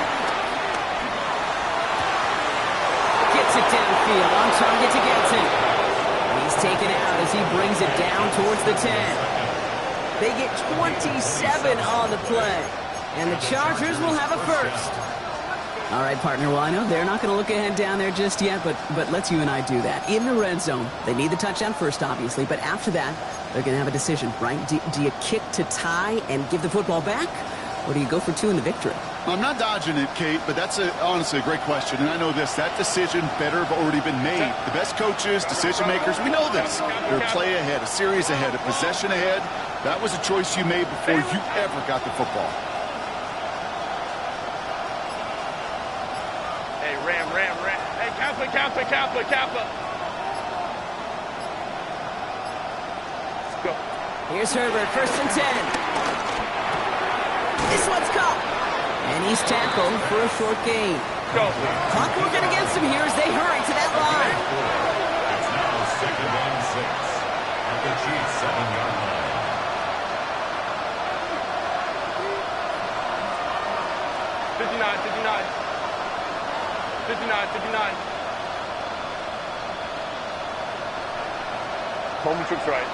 Gets it downfield, on target to Getson. He's taken out as he brings it down towards the 10. They get 27 on the play, and the Chargers will have a first. All right, partner, well, I know they're not going to look ahead down there just yet, but let's you and I do that. In the red zone, they need the touchdown first, obviously, but after that, they're going to have a decision, right? Do you kick to tie and give the football back, or do you go for 2 in the victory? I'm not dodging it, Kate, but that's honestly a great question. And I know this, that decision better have already been made. The best coaches, decision makers, we know this. They're a play ahead, a series ahead, a possession ahead. That was a choice you made before you ever got the football. Hey, Ram. Hey, Kappa. Let's go. Here's Herbert, first and 10. This one's caught. And he's tackled for a short gain. Go. Clock working against him here as they hurry to that line. It's now 2nd and 6 at the Chiefs' 7-yard line. Home trips right.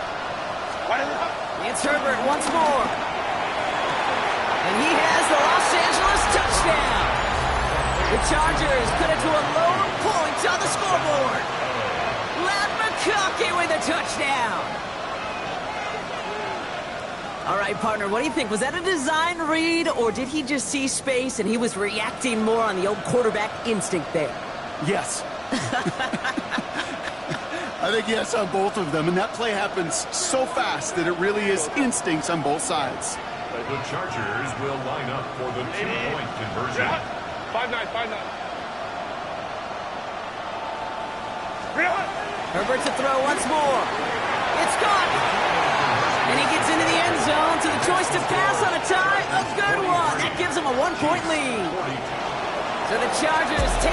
It's Herbert once more. And he has the Los Angeles touchdown. The Chargers cut it to a lone point on the scoreboard. Matt McConkey with a touchdown. All right, partner, what do you think? Was that a design read, or did he just see space and he was reacting more on the old quarterback instinct there? Yes. I think yes on both of them, and that play happens so fast that it really is instincts on both sides. The Chargers will line up for the 2-point conversion. 5-9. Herbert to throw once more. It's caught. And he gets into the end zone to the choice to pass on a tie. A good one. That gives him a 1-point lead. So the Chargers take